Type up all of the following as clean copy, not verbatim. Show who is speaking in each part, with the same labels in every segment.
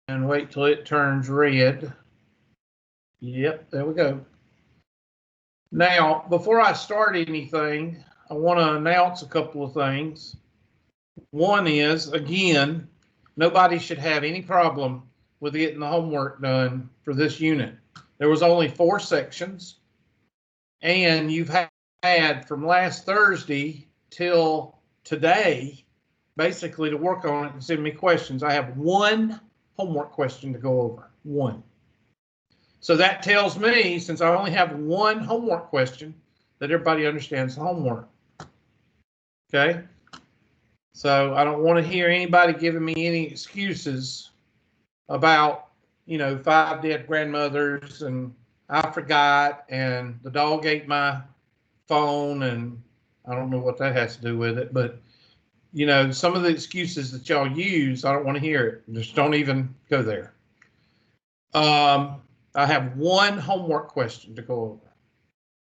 Speaker 1: and wait till it turns red. Yep, there we go. Now, before I start anything, I want to announce a couple of things. One is, again, nobody should have any problem with getting the homework done for this unit. There was only 4 sections, and you've had from last Thursday till today, basically, to work on it and send me questions. I have 1 homework question to go over, 1. So that tells me, since I only have 1 homework question, that everybody understands the homework. Okay? So I don't want to hear anybody giving me any excuses about, 5 dead grandmothers and I forgot and the dog ate my phone and I don't know what that has to do with it, but some of the excuses that y'all use, I don't want to hear it. Just don't even go there. I have 1 homework question to go over.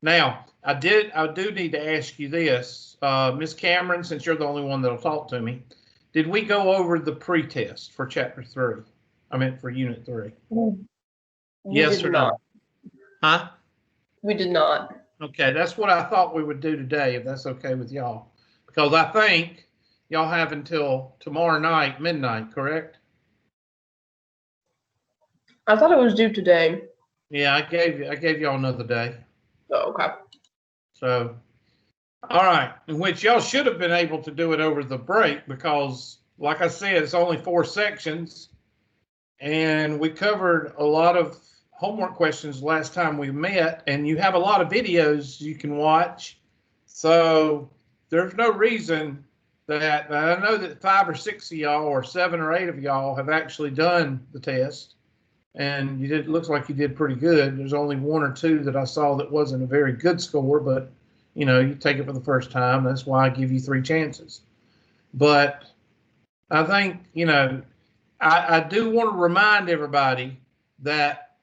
Speaker 1: Now, I do need to ask you this, Miss Cameron, since you're the only one that'll talk to me. Did we go over the pre-test for Chapter 3? I meant for Unit 3. Yes or no? Huh?
Speaker 2: We did not.
Speaker 1: Okay, that's what I thought we would do today, if that's okay with y'all. Because I think y'all have until tomorrow night, midnight, correct?
Speaker 2: I thought it was due today.
Speaker 1: Yeah, I gave y'all another day.
Speaker 2: Oh, okay.
Speaker 1: So, all right, in which y'all should have been able to do it over the break because, like I said, it's only 4 sections, and we covered a lot of homework questions last time we met, and you have a lot of videos you can watch. So there's no reason that, I know that 5 or 6 of y'all, or 7 or 8 of y'all, have actually done the test. And looks like you did pretty good. There's only 1 or 2 that I saw that wasn't a very good score, but you take it for the first time. That's why I give you 3 chances. But I think, I do want to remind everybody that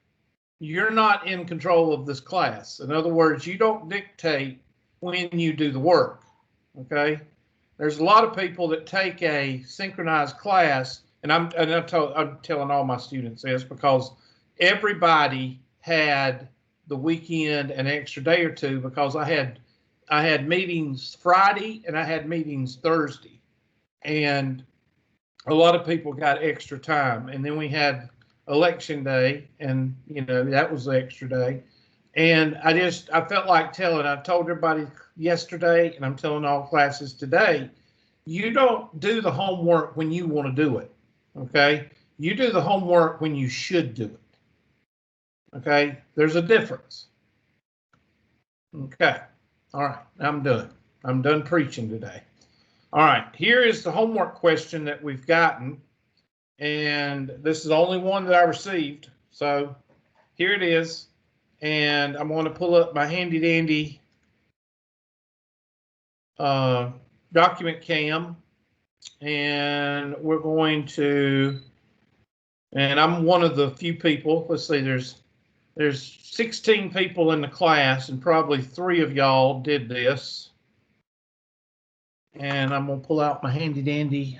Speaker 1: you're not in control of this class. In other words, you don't dictate when you do the work, okay? There's a lot of people that take a synchronized class, and I'm telling all my students this because everybody had the weekend an extra day or 2 because I had meetings Friday and I had meetings Thursday, and a lot of people got extra time. And then we had election day, and that was the extra day. And I felt like I told everybody yesterday, and I'm telling all classes today, you don't do the homework when you want to do it. Okay, you do the homework when you should do it. Okay, there's a difference. Okay, all right, I'm done. I'm done preaching today. All right, here is the homework question that we've gotten, and this is the only one that I received. So here it is, and I'm going to pull up my handy dandy document cam, and we're going to. And I'm one of the few people. Let's see, there's 16 people in the class, and probably 3 of y'all did this. And I'm going to pull out my handy dandy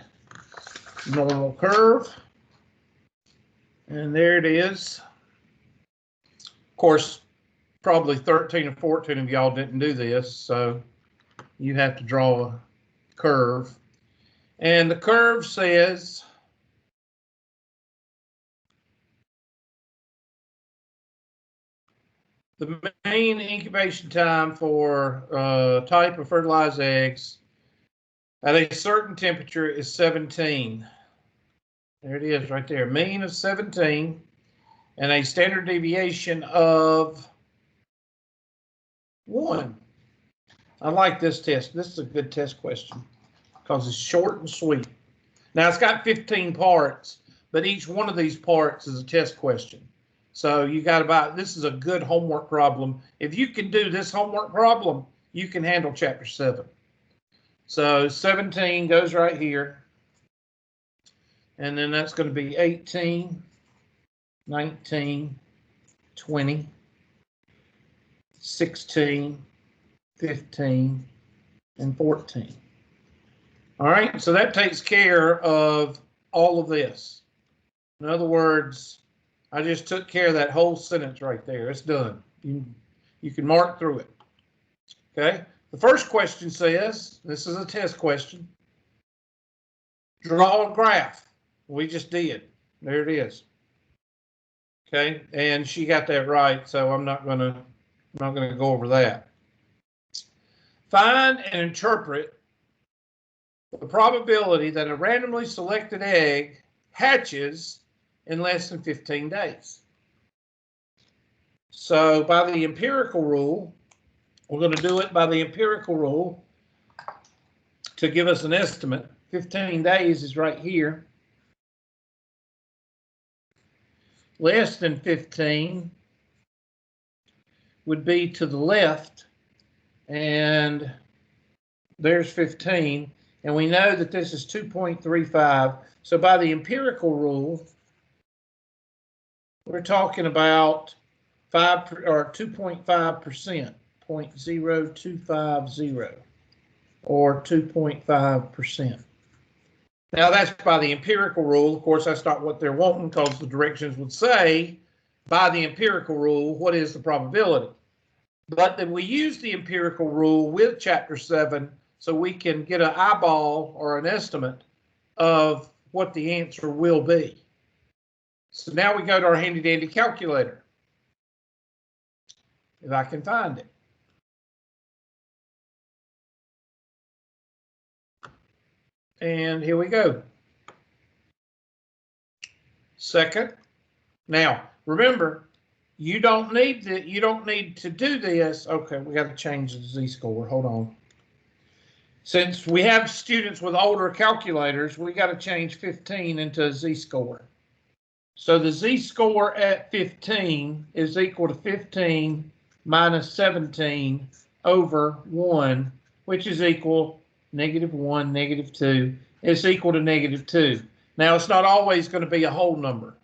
Speaker 1: normal curve. And there it is. Of course, probably 13 or 14 of y'all didn't do this, so you have to draw a curve. And the curve says the main incubation time for type of fertilized eggs at a certain temperature is 17. There it is right there. Mean of 17 and a standard deviation of 1. I like this test. This is a good test question because it's short and sweet. Now it's got 15 parts, but each one of these parts is a test question. So you got this is a good homework problem. If you can do this homework problem, you can handle Chapter 7. So 17 goes right here. And then that's going to be 18, 19, 20, 16, 15, and 14. All right, so that takes care of all of this. In other words, I just took care of that whole sentence right there. It's done. You can mark through it. Okay. The first question says, this is a test question, draw a graph. We just did. There it is. Okay. And she got that right, so I'm not gonna go over that. Find and interpret the probability that a randomly selected egg hatches in less than 15 days. So by the empirical rule, we're going to do it by the empirical rule to give us an estimate. 15 days is right here. Less than 15 would be to the left, and there's 15, and we know that this is 2.35. So by the empirical rule, we're talking about 2.5%, 0.0250, or 2.5%. Now that's by the empirical rule. Of course, that's not what they're wanting, because the directions would say, by the empirical rule, what is the probability? But then we use the empirical rule with Chapter 7 so we can get an eyeball or an estimate of what the answer will be. So now we go to our handy dandy calculator, if I can find it. And here we go. Second. Now, remember, you don't need to do this. Okay, we got to change the z-score. Hold on. Since we have students with older calculators, we got to change 15 into a z-score. So the z-score at 15 is equal to 15 minus 17 over 1, which is equal -1, -2. It's equal to -2. Now, it's not always going to be a whole number,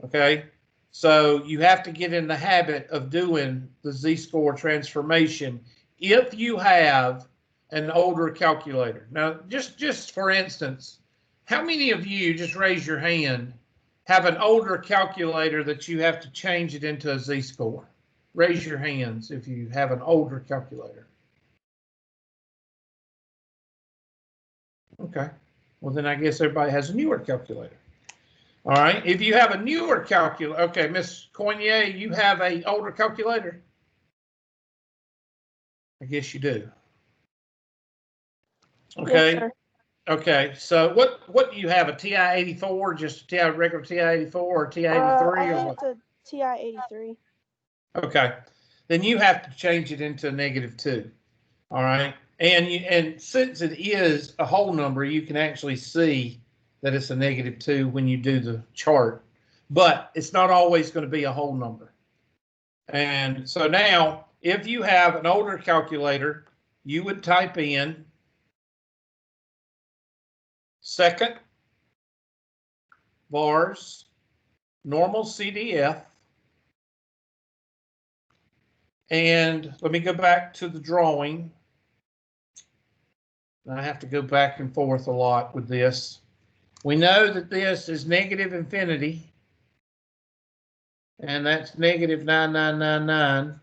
Speaker 1: okay? So you have to get in the habit of doing the z-score transformation if you have an older calculator. Now, just for instance, how many of you, just raise your hand, have an older calculator that you have to change it into a z-score? Raise your hands if you have an older calculator. Okay, well then I guess everybody has a newer calculator. All right, if you have a newer calculator, okay, Miss Coignet, you have an older calculator? I guess you do. Okay.
Speaker 2: Yes, sir.
Speaker 1: Okay, so what do you have, a TI-84, just a regular TI-84 or TI-83?
Speaker 3: I
Speaker 1: or
Speaker 3: think
Speaker 1: what?
Speaker 3: it's a TI-83.
Speaker 1: Okay, then you have to change it into a -2. All right, and since it is a whole number, you can actually see that it's a -2 when you do the chart, but it's not always going to be a whole number. And so now, if you have an older calculator, you would type in second vars normal CDF. And let me go back to the drawing. I have to go back and forth a lot with this. We know that this is negative infinity, and that's -9999.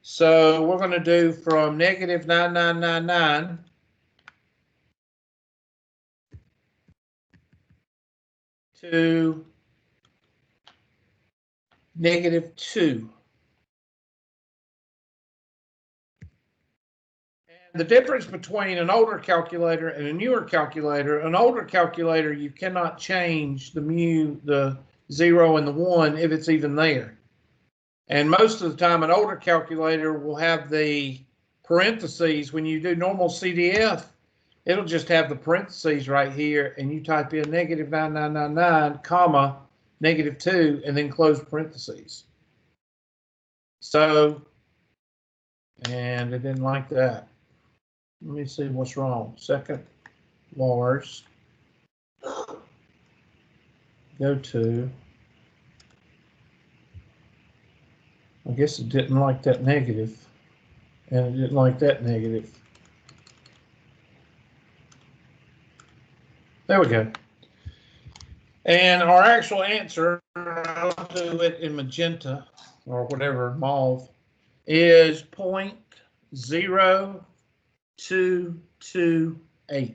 Speaker 1: So we're going to do from -9999 to -2. The difference between an older calculator and a newer calculator, an older calculator, you cannot change the mu, the 0 and the 1 if it's even there. And most of the time, an older calculator will have the parentheses. When you do normal CDF, it'll just have the parentheses right here, and you type in -9999, comma, -2, and then close parentheses. So, and it didn't like that. Let me see what's wrong. Second vars. Go to. I guess it didn't like that negative, and it didn't like that negative. There we go. And our actual answer, I'll do it in magenta or whatever, mauve, is 0.0228.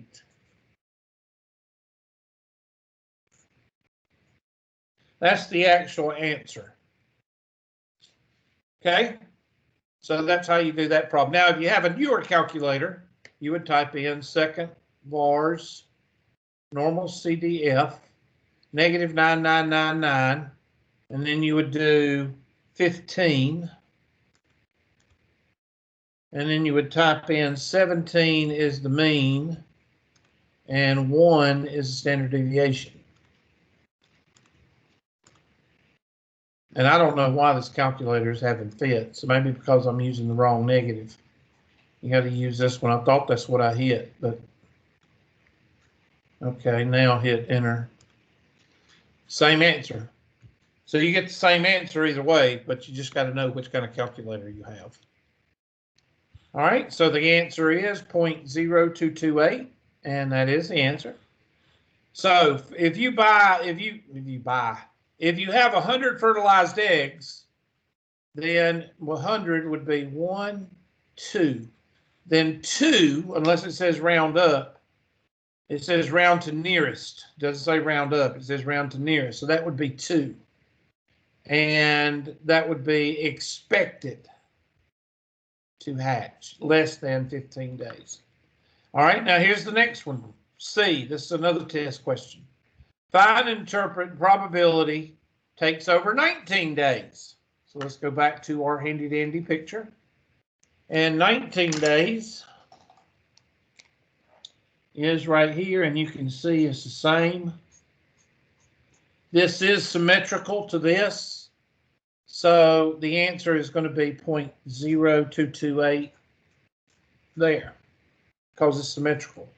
Speaker 1: That's the actual answer. Okay? So that's how you do that problem. Now, if you have a newer calculator, you would type in second vars normal CDF negative 9999, and then you would do 15, and then you would type in 17 is the mean, and 1 is the standard deviation. And I don't know why this calculator is having fit, so maybe because I'm using the wrong negative. You got to use this one. I thought that's what I hit, but okay, now hit enter. Same answer. So you get the same answer either way, but you just got to know which kind of calculator you have. All right, so the answer is 0.0228, and that is the answer. So if you have 100 fertilized eggs, then 100 would be 1, 2. Then 2, unless it says round up, it says round to nearest. It doesn't say round up, it says round to nearest. So that would be 2. And that would be expected to hatch less than 15 days. All right, now here's the next one. C, this is another test question. Find and interpret probability takes over 19 days. So let's go back to our handy dandy picture. And 19 days is right here, and you can see it's the same. This is symmetrical to this. So the answer is going to be 0.0228 there, because it's symmetrical.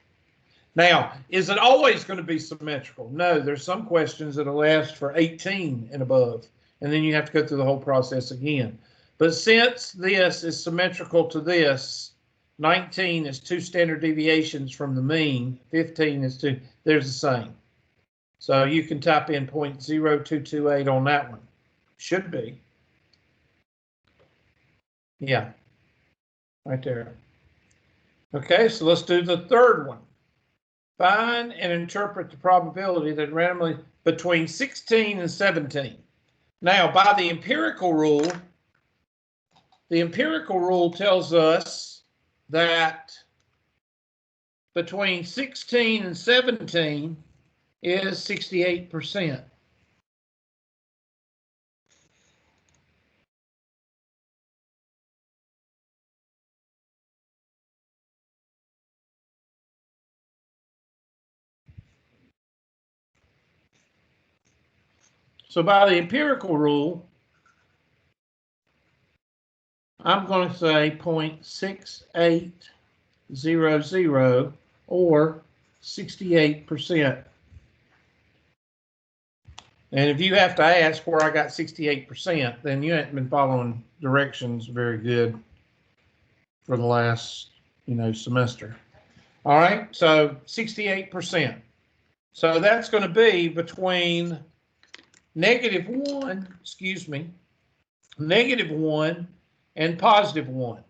Speaker 1: Now, is it always going to be symmetrical? No, there's some questions that'll ask for 18 and above, and then you have to go through the whole process again. But since this is symmetrical to this, 19 is 2 standard deviations from the mean, 15 is 2, they're the same. So you can type in 0.0228 on that one. Should be. Yeah, right there. Okay, so let's do the third one. Find and interpret the probability that randomly between 16 and 17. Now, by the empirical rule tells us that between 16 and 17 is 68%. So by the empirical rule, I'm going to say 0.6800 or 68%. And if you have to ask where I got 68%, then you haven't been following directions very good for the last, semester. All right, so 68%. So that's going to be between -1 and +1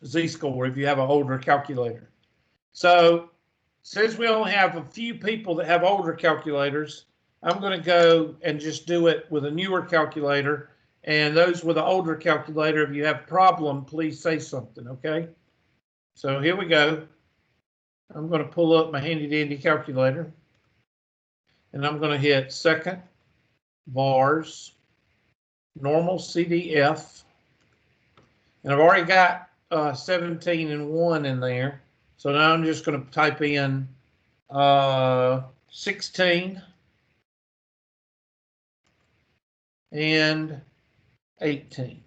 Speaker 1: z-score if you have an older calculator. So since we only have a few people that have older calculators, I'm going to go and just do it with a newer calculator. And those with an older calculator, if you have a problem, please say something, okay? So here we go. I'm going to pull up my handy dandy calculator. And I'm going to hit second vars normal CDF. And I've already got 17 and 1 in there. So now I'm just going to type in 16 and 18.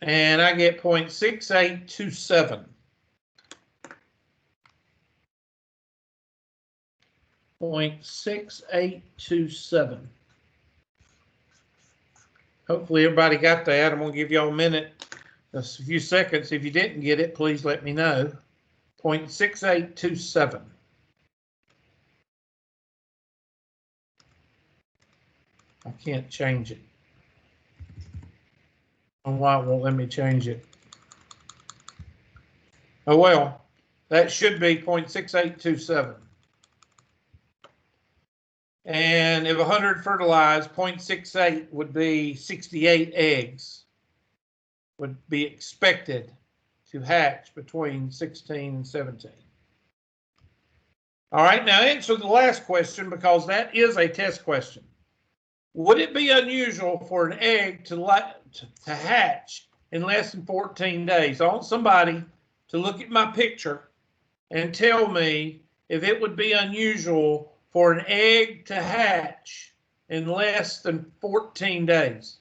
Speaker 1: And I get 0.6827. 0.6827. Hopefully everybody got that. I'm going to give y'all a minute Just a few seconds. If you didn't get it, please let me know. 0.6827. I can't change it. I don't know why it won't let me change it. Oh well, that should be 0.6827. And if 100 fertilized, 0.68 would be 68 eggs would be expected to hatch between 16 and 17. All right, now answer the last question because that is a test question. Would it be unusual for an egg to hatch in less than 14 days? I want somebody to look at my picture and tell me if it would be unusual for an egg to hatch in less than 14 days.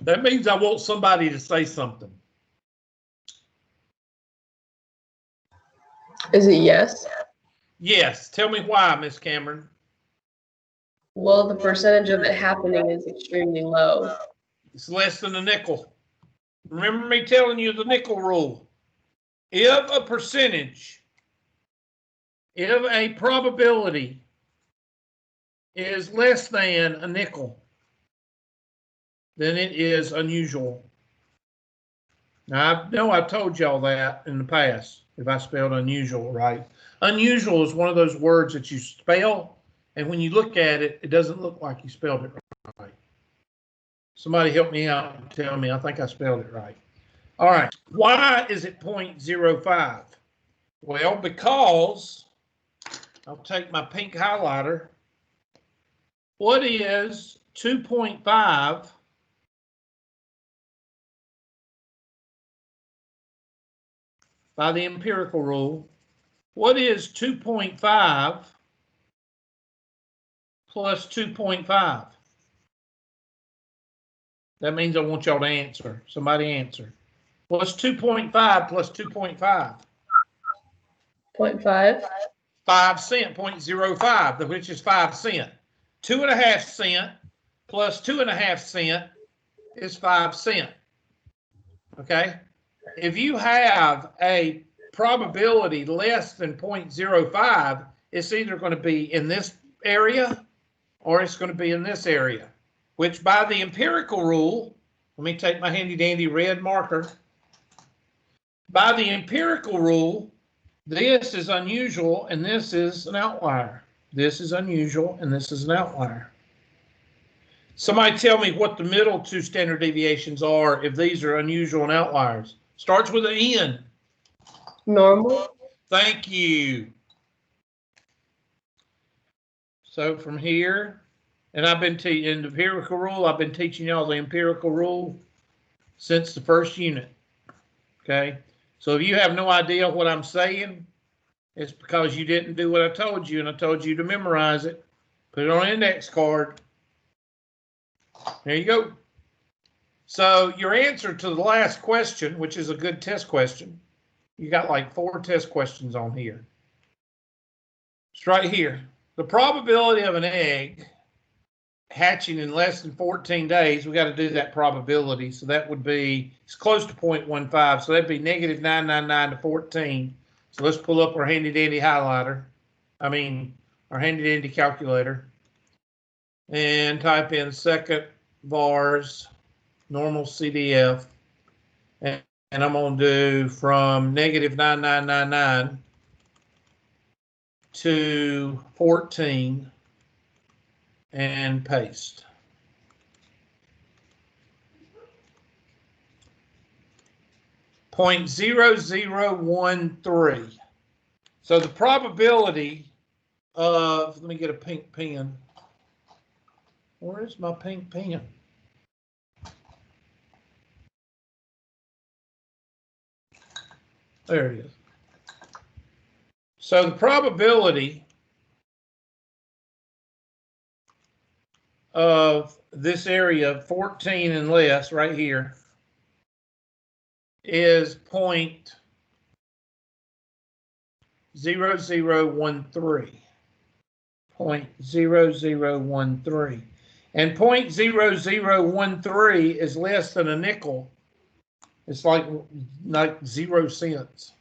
Speaker 1: That means I want somebody to say something.
Speaker 2: Is it yes?
Speaker 1: Yes. Tell me why, Miss Cameron.
Speaker 2: Well, the percentage of it happening is extremely low.
Speaker 1: It's less than a nickel. Remember me telling you the nickel rule. If a percentage, if a probability is less than a nickel, then it is unusual. Now, I know I've told y'all that in the past, if I spelled unusual right. Unusual is one of those words that you spell, and when you look at it, it doesn't look like you spelled it right. Somebody help me out and tell me, I think I spelled it right. All right, why is it 0.05? Well, because, I'll take my pink highlighter. What is 2.5 by the empirical rule? What is 2.5 plus 2.5? That means I want y'all to answer. Somebody answer. What's 2.5 plus 2.5?
Speaker 2: 0.5.
Speaker 1: 5 cent, 0.05, which is 5 cent. 2.5 cent plus 2.5 cent is 5 cent. Okay? If you have a probability less than 0.05, it's either going to be in this area or it's going to be in this area, which by the empirical rule, let me take my handy dandy red marker. By the empirical rule, this is unusual and this is an outlier. This is unusual and this is an outlier. Somebody tell me what the middle two standard deviations are if these are unusual and outliers. Starts with an N.
Speaker 2: Normal.
Speaker 1: Thank you. So from here, and I've been teaching the empirical rule, I've been teaching y'all the empirical rule since the first unit. Okay? So if you have no idea what I'm saying, it's because you didn't do what I told you, and I told you to memorize it. Put it on an index card. There you go. So your answer to the last question, which is a good test question, you got like 4 test questions on here. It's right here. The probability of an egg hatching in less than 14 days, we got to do that probability. So that would be, it's close to 0.15. So that'd be negative 999 to 14. So let's pull up our handy dandy highlighter. Our handy dandy calculator. And type in second vars normal CDF. And I'm going to do from negative 9999 to 14 and paste. .0013. So the probability of, let me get a pink pen. Where is my pink pen? There it is. So the probability of this area, 14 and less, right here, is 0.0013. 0.0013. And 0.0013 is less than a nickel. It's like 0 cents.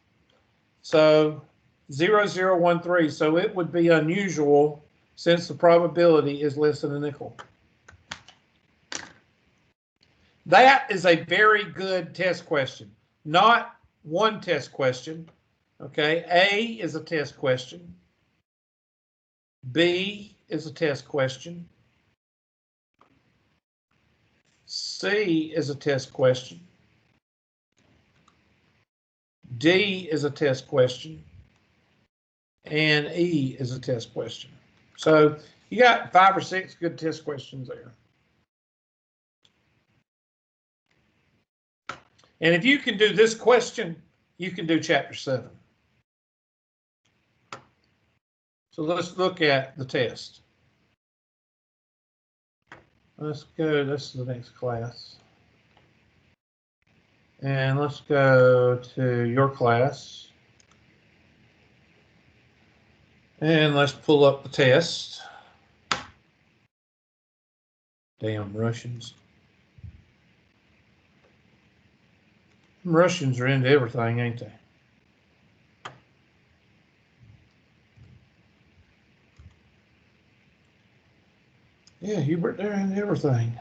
Speaker 1: So 0.0013. So it would be unusual since the probability is less than a nickel. That is a very good test question. Not one test question. Okay, A is a test question. B is a test question. C is a test question. D is a test question. And E is a test question. So you got 5 or 6 good test questions there. And if you can do this question, you can do chapter 7. So let's look at the test. Let's go, this is the next class. And let's go to your class. And let's pull up the test. Damn Russians. Russians are into everything, ain't they? Yeah, Hubert, they're into everything.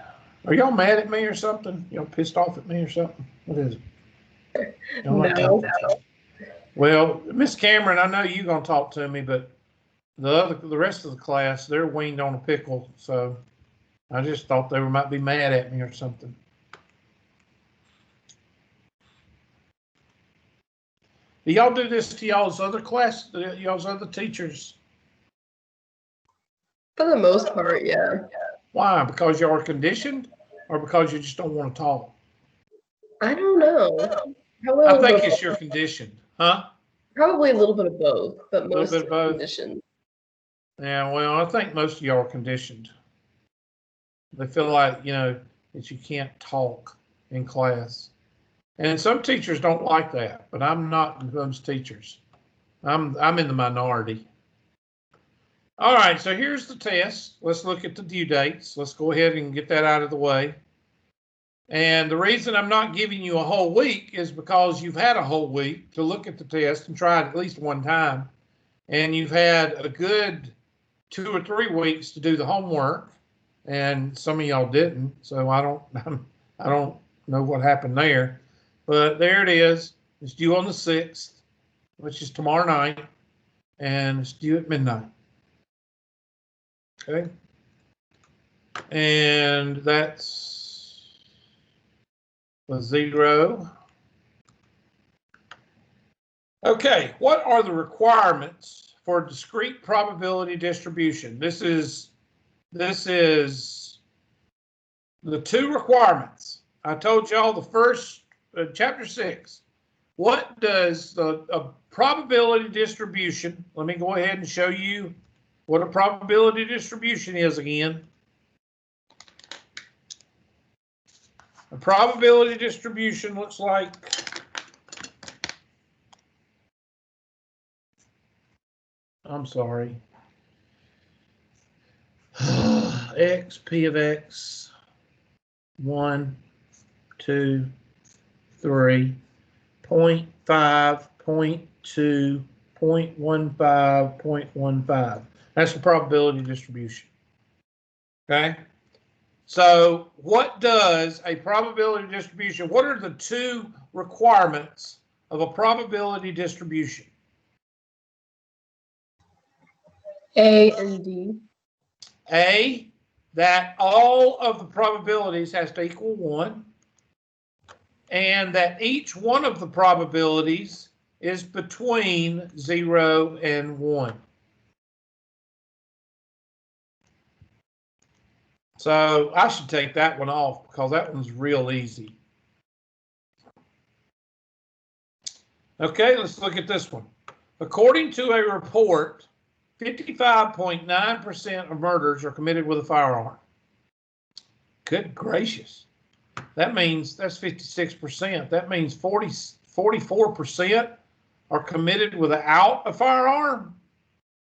Speaker 1: Are y'all mad at me or something? Y'all pissed off at me or something? What is it?
Speaker 2: No.
Speaker 1: Well, Miss Cameron, I know you're gonna talk to me, but the rest of the class, they're weaned on a pickle, so I just thought they might be mad at me or something. Do y'all do this to y'all's other class, y'all's other teachers?
Speaker 2: For the most part, yeah.
Speaker 1: Why? Because y'all are conditioned, or because you just don't want to talk?
Speaker 2: I don't know.
Speaker 1: I think it's you're conditioned, huh?
Speaker 2: Probably a little bit of both, but most
Speaker 1: bit of both.
Speaker 2: conditioned.
Speaker 1: Yeah, well, I think most of y'all are conditioned. They feel like, you know, that you can't talk in class. And some teachers don't like that, but I'm not those teachers. I'm in the minority. All right, so here's the test. Let's look at the due dates. Let's go ahead and get that out of the way. And the reason I'm not giving you a whole week is because you've had a whole week to look at the test and try it at least one time. And you've had a good 2 or 3 weeks to do the homework. And some of y'all didn't, so I don't know what happened there. But there it is. It's due on the 6th, which is tomorrow night, and it's due at midnight. Okay. And that's a 0. Okay, what are the requirements for discrete probability distribution? This is the 2 requirements. I told y'all the first, chapter 6. What does a probability distribution, let me go ahead and show you what a probability distribution is again. A probability distribution looks like x, p of x, 1, 2, 3, 0.5, 0.2, 0.15, 0.15. That's the probability distribution. Okay? So what does a probability distribution, what are the 2 requirements of a probability distribution?
Speaker 2: A and D.
Speaker 1: A, that all of the probabilities has to equal 1, and that each one of the probabilities is between 0 and 1. So I should take that one off because that one's real easy. Okay, let's look at this one. According to a report, 55.9% of murders are committed with a firearm. Good gracious. That means that's 56%. That means 44% are committed without a firearm.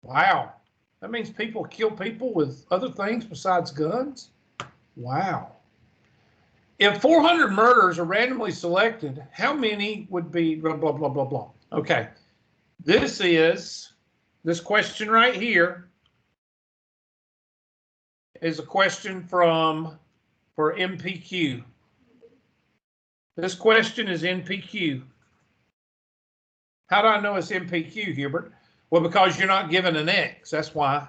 Speaker 1: Wow. That means people kill people with other things besides guns? Wow. If 400 murders are randomly selected, how many would be blah, blah, blah, blah, blah. Okay. This question right here is a question for MPQ. This question is NPQ. How do I know it's MPQ, Hubert? Well, because you're not given an X, that's why.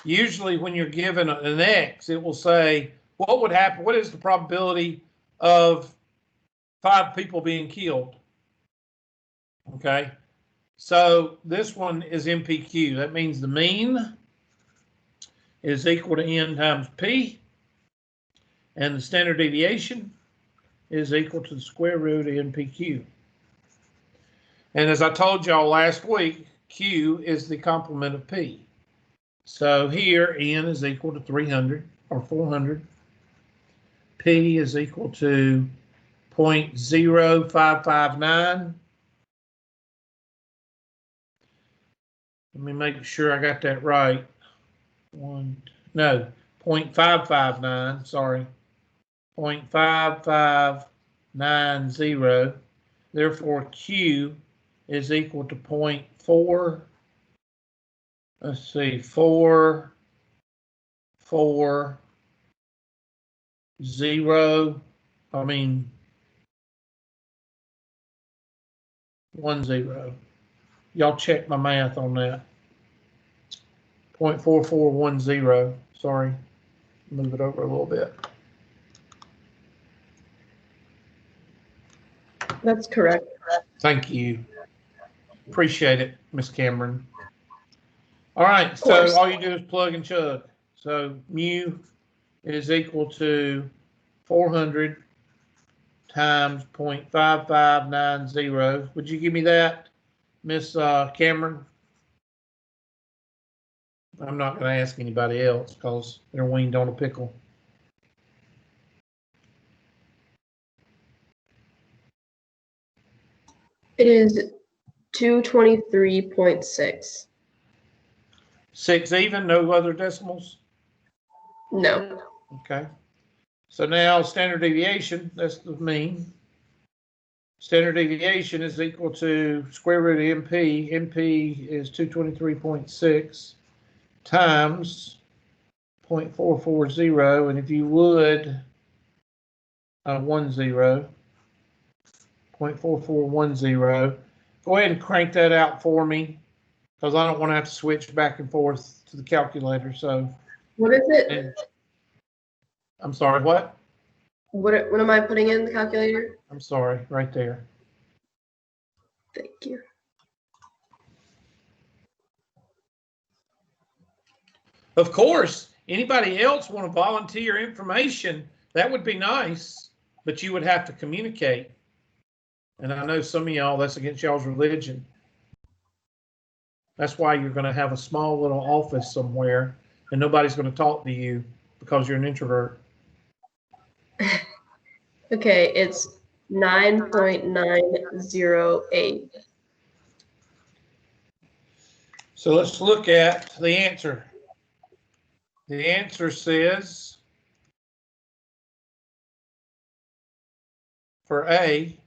Speaker 1: Usually when you're given an X, it will say, what would happen? What is the probability of 5 people being killed? Okay, so this one is MPQ. That means the mean is equal to N times P, and the standard deviation is equal to the square root of NPQ. And as I told y'all last week, Q is the complement of P. So here, N is equal to 300 or 400. P is equal to 0.0559. Let me make sure I got that right. 0.559, sorry. 0.5590. Therefore, Q is equal to 0.4. Let's see, 440. I mean, 10. Y'all check my math on that. 0.4410. Sorry, move it over a little bit.
Speaker 2: That's correct.
Speaker 1: Thank you. Appreciate it, Miss Cameron. All right, so all you do is plug and chug. So mu is equal to 400 times 0.5590. Would you give me that, Miss Cameron? I'm not going to ask anybody else because they're weaned on a pickle.
Speaker 2: It is 223.6.
Speaker 1: 6 even, no other decimals?
Speaker 2: No.
Speaker 1: Okay. So now standard deviation, that's the mean. Standard deviation is equal to square root of NP. NP is 223.6 times 0.440. And if you would, 0.4410. Go ahead and crank that out for me because I don't want to have to switch back and forth to the calculator. So
Speaker 2: what is it?
Speaker 1: I'm sorry, what?
Speaker 2: What am I putting in the calculator?
Speaker 1: I'm sorry, right there.
Speaker 2: Thank you.
Speaker 1: Of course, anybody else want to volunteer information, that would be nice, but you would have to communicate. And I know some of y'all, that's against y'all's religion. That's why you're going to have a small little office somewhere and nobody's going to talk to you because you're an introvert.
Speaker 2: Okay, it's 9.908.
Speaker 1: So let's look at the answer. The answer says for A,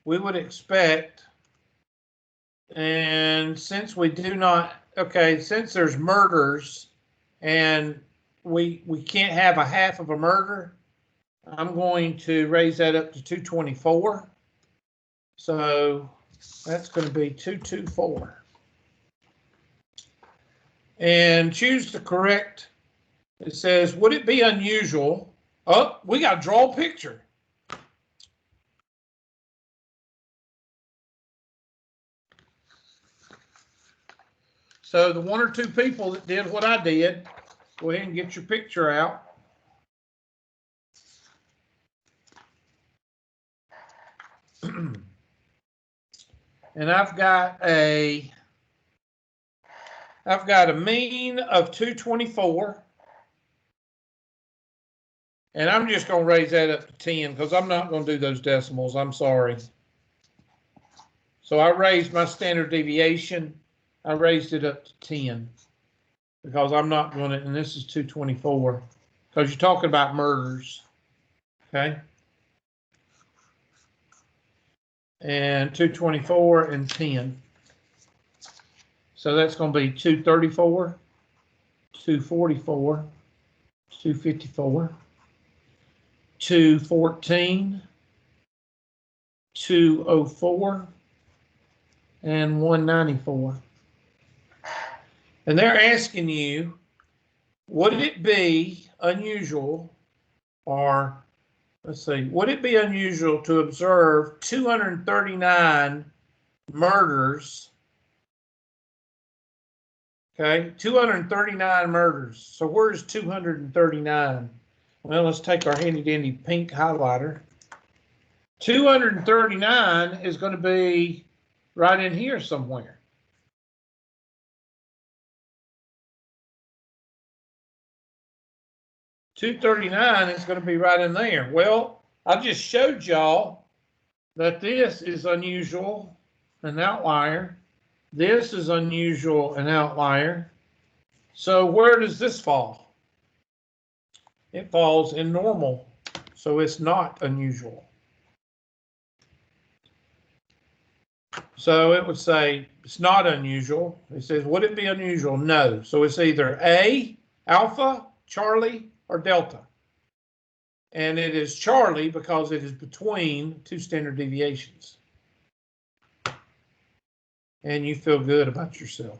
Speaker 1: we would expect, and since we do not, okay, since there's murders and we can't have a half of a murder, I'm going to raise that up to 224. So that's going to be 224. And choose the correct. It says, would it be unusual? Oh, we got to draw a picture. So the 1 or 2 people that did what I did, go ahead and get your picture out. And I've got a mean of 224. And I'm just going to raise that up to 10 because I'm not going to do those decimals. I'm sorry. So I raised my standard deviation. I raised it up to 10. because I'm not going to, and this is 224, because you're talking about murders, okay? And 224 and 10. So that's going to be 234, 244, 254, 214, 204, and 194. And they're asking you, would it be unusual, or let's see, would it be unusual to observe 239 murders? Okay, 239 murders. So where's 239? Well, let's take our handy dandy pink highlighter. 239 is going to be right in here somewhere. 239 is going to be right in there. Well, I just showed y'all that this is unusual, an outlier. This is unusual, an outlier. So where does this fall? It falls in normal, so it's not unusual. So it would say it's not unusual. It says, would it be unusual? No. So it's either A, alpha, Charlie, or delta. And it is Charlie because it is between two standard deviations. And you feel good about yourself.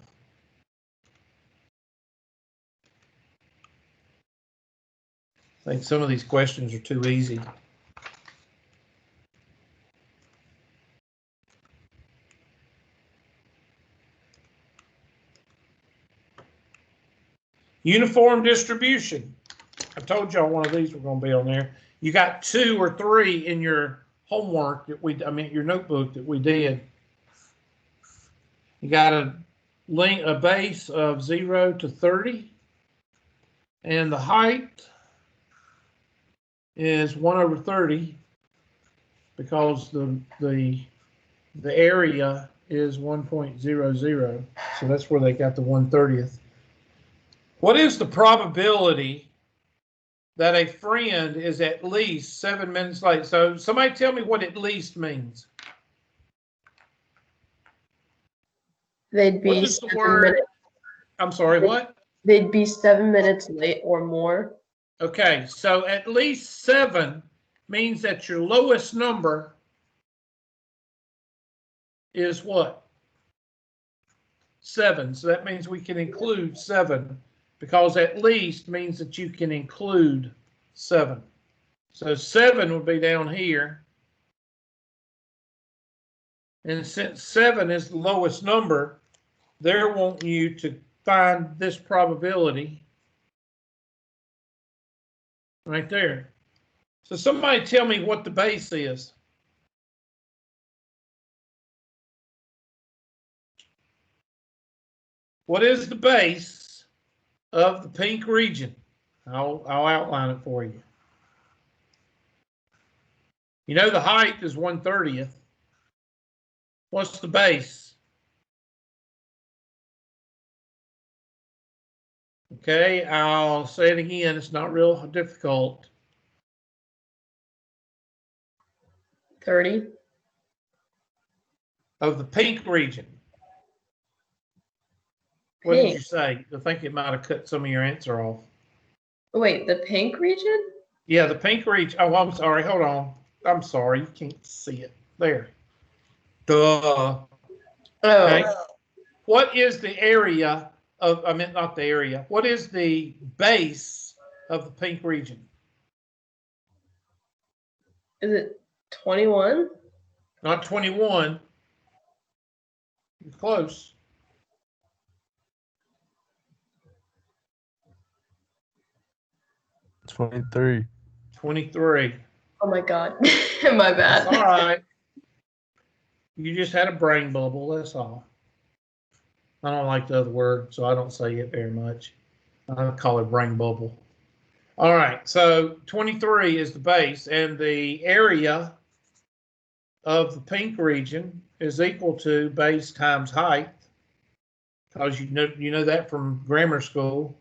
Speaker 1: I think some of these questions are too easy. Uniform distribution. I told y'all one of these were going to be on there. You got 2 or 3 in your homework that your notebook that we did. You got a base of 0 to 30, and the height is 1 over 30 because the area is 1.00. So that's where they got the 1/30th. What is the probability that a friend is at least 7 minutes late? So somebody tell me what at least means.
Speaker 2: They'd be
Speaker 1: What is the word? I'm sorry, what?
Speaker 2: They'd be 7 minutes late or more.
Speaker 1: Okay, so at least 7 means that your lowest number is what? 7. So that means we can include 7, because at least means that you can include 7. So 7 would be down here. And since 7 is the lowest number, they're wanting you to find this probability right there. So somebody tell me what the base is. What is the base of the pink region? I'll outline it for you. You know the height is 1/30th. What's the base? Okay, I'll say it again. It's not real difficult.
Speaker 2: 30.
Speaker 1: Of the pink region. What did you say? I think it might have cut some of your answer off.
Speaker 2: Wait, the pink region?
Speaker 1: Yeah, the pink region. Oh, I'm sorry. Hold on. I'm sorry. You can't see it. There. Duh.
Speaker 2: Oh.
Speaker 1: Okay. What is the area of, I meant not the area. What is the base of the pink region?
Speaker 2: Is it 21?
Speaker 1: Not 21. You're close.
Speaker 3: 23.
Speaker 1: 23.
Speaker 2: Oh my God. My bad.
Speaker 1: That's all right. You just had a brain bubble. That's all. I don't like the other word, so I don't say it very much. I call it brain bubble. All right. So 23 is the base, and the area of the pink region is equal to base times height. because you know that from grammar school.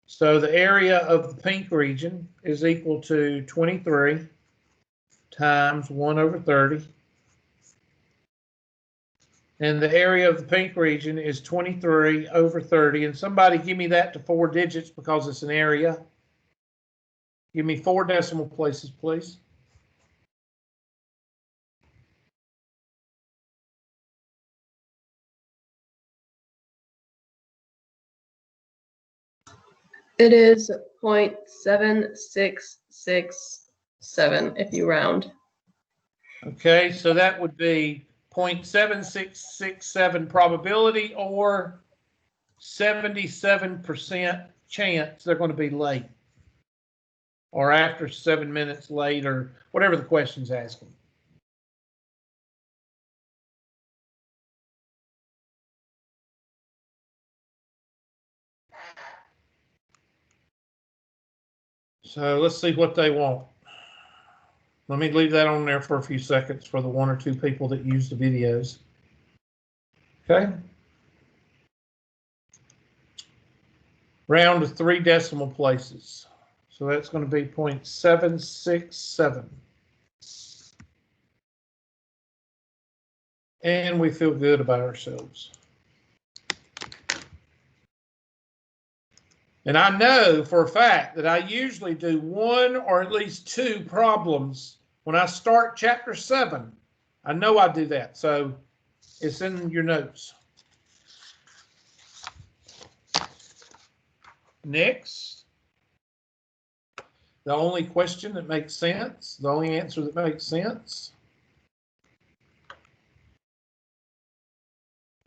Speaker 1: So the area of the pink region is equal to 23 times 1 over 30. And the area of the pink region is 23 over 30. And somebody give me that to 4 digits because it's an area. Give me 4 decimal places, please.
Speaker 2: It is 0.7667 if you round.
Speaker 1: Okay, so that would be 0.7667 probability or 77% chance they're going to be late or after 7 minutes late or whatever the question's asking. So let's see what they want. Let me leave that on there for a few seconds for the 1 or 2 people that use the videos. Okay. Round to 3 decimal places. So that's going to be 0.767. And we feel good about ourselves. And I know for a fact that I usually do 1 or at least 2 problems when I start chapter 7. I know I do that, so it's in your notes. Next, the only question that makes sense, the only answer that makes sense.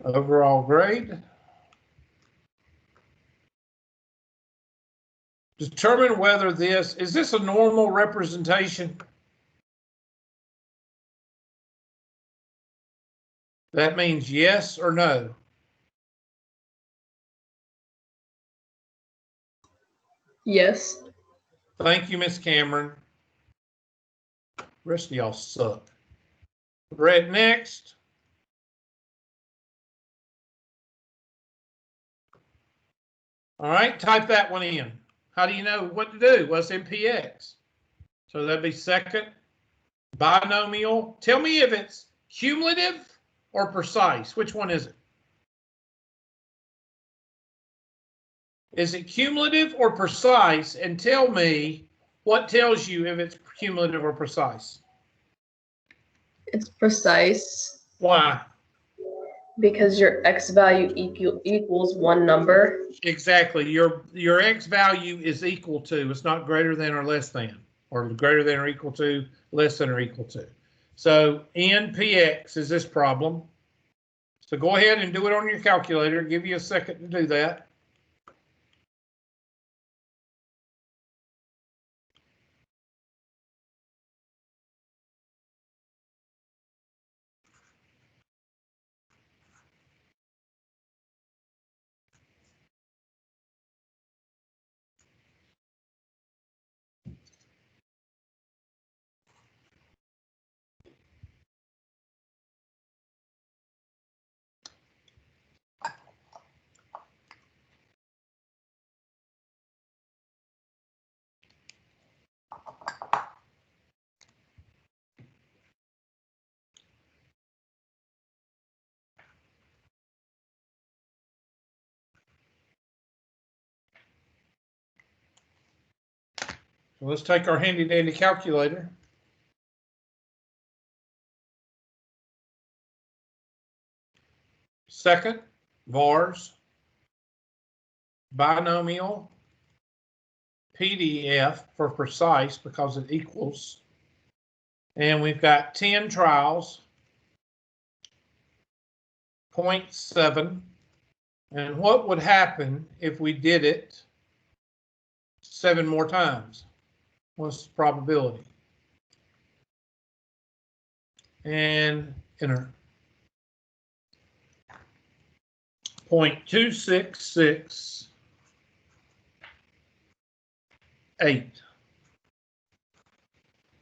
Speaker 1: Overall grade. Determine whether is this a normal representation? That means yes or no.
Speaker 2: Yes.
Speaker 1: Thank you, Miss Cameron. The rest of y'all suck. Right, next. All right, type that one in. How do you know what to do? Well, it's in PX. So that'd be second binomial. Tell me if it's cumulative or precise. Which one is it? Is it cumulative or precise? And tell me what tells you if it's cumulative or precise.
Speaker 2: It's precise.
Speaker 1: Why?
Speaker 2: Because your x value equals one number.
Speaker 1: Exactly. Your x value is equal to. It's not greater than or less than, or greater than or equal to, less than or equal to. So NPX is this problem. So go ahead and do it on your calculator. Give you a second to do that. So let's take our handy dandy calculator. Second, vars, binomial, PDF for precise because it equals. And we've got 10 trials, 0.7. And what would happen if we did it 7 more times? What's the probability? And enter. 0.2668.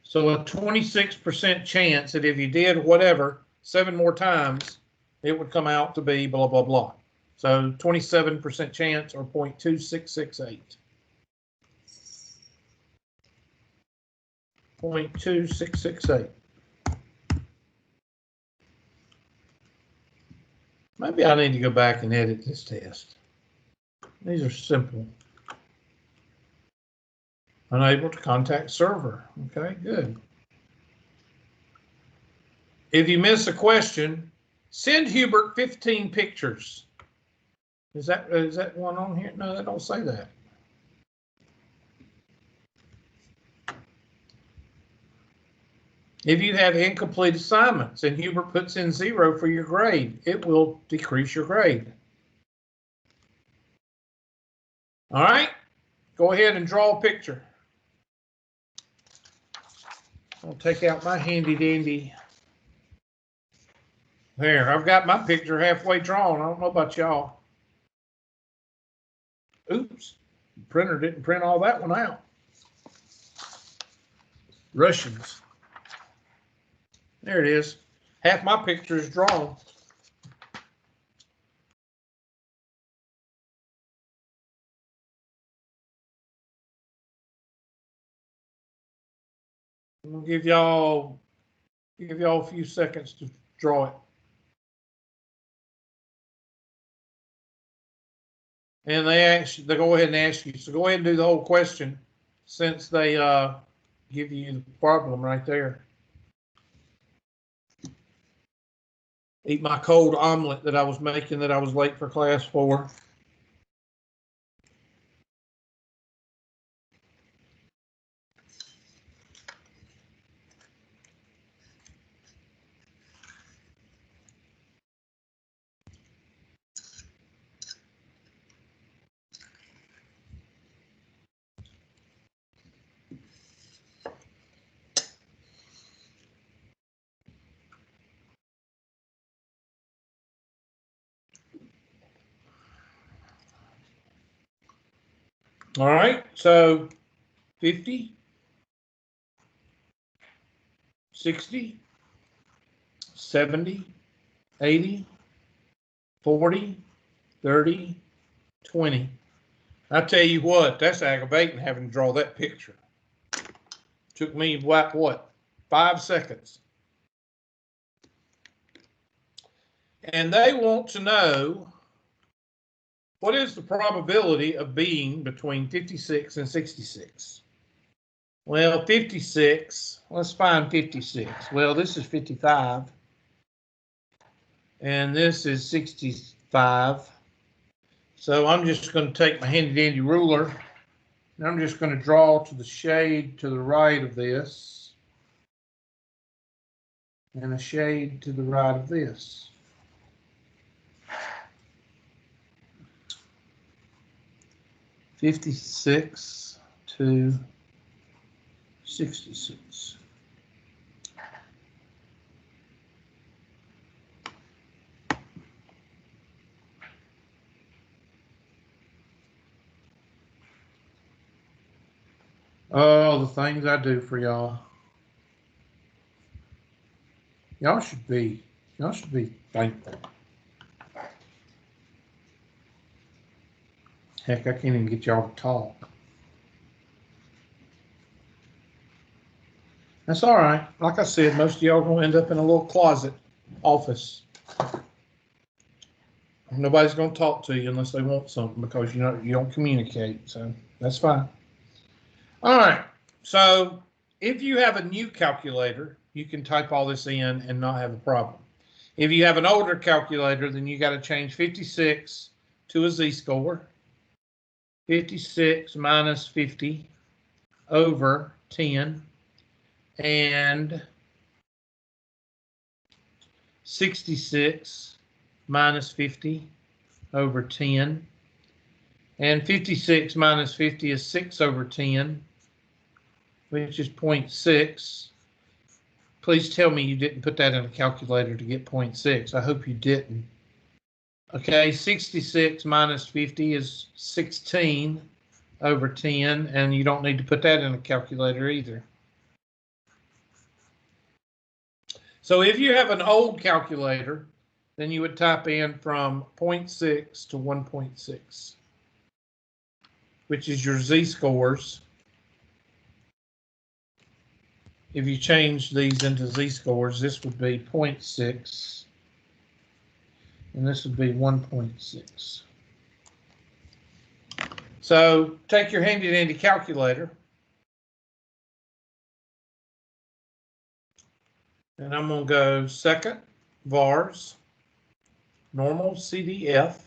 Speaker 1: So a 26% chance that if you did whatever 7 more times, it would come out to be blah, blah, blah. So 27% chance, or 0.2668. 0.2668. Maybe I need to go back and edit this test. These are simple. Unable to contact server. Okay, good. If you miss a question, send Hubert 15 pictures. Is that one on here? No, they don't say that. If you have incomplete assignments and Hubert puts in 0 for your grade, it will decrease your grade. All right, go ahead and draw a picture. I'll take out my handy dandy. There, I've got my picture halfway drawn. I don't know about y'all. Oops, the printer didn't print all that one out. Russians. There it is. Half my picture is drawn. I'm gonna give y'all a few seconds to draw it. And they go ahead and ask you. So go ahead and do the whole question since they give you the problem right there. Eat my cold omelet that I was making that I was late for class for. All right, so 50, 60, 70, 80, 40, 30, 20. I tell you what, that's aggravating having to draw that picture. Took me what, 5 seconds. And they want to know, what is the probability of being between 56 and 66? Well, 56, let's find 56. Well, this is 55. And this is 65. So I'm just going to take my handy dandy ruler, and I'm just going to draw to the shade to the right of this, and a shade to the right of this. (56 to 66). Oh, the things I do for y'all. Y'all should be thankful. Heck, I can't even get y'all to talk. That's all right. Like I said, most of y'all are going to end up in a little closet office. Nobody's going to talk to you unless they want something, because you don't communicate. So that's fine. All right. So if you have a new calculator, you can type all this in and not have a problem. If you have an older calculator, then you got to change 56 to a z-score. 56 minus 50 over 10, and 66 minus 50 over 10, and 56 minus 50 is 6 over 10, which is 0.6. Please tell me you didn't put that in a calculator to get 0.6. I hope you didn't. Okay, 66 minus 50 is 16 over 10, and you don't need to put that in a calculator either. So if you have an old calculator, then you would type in from 0.6 to 1.6, which is your z-scores. If you change these into z-scores, this would be 0.6, and this would be 1.6. So take your handy-dandy calculator, and I'm going to go second, VARS, normal CDF,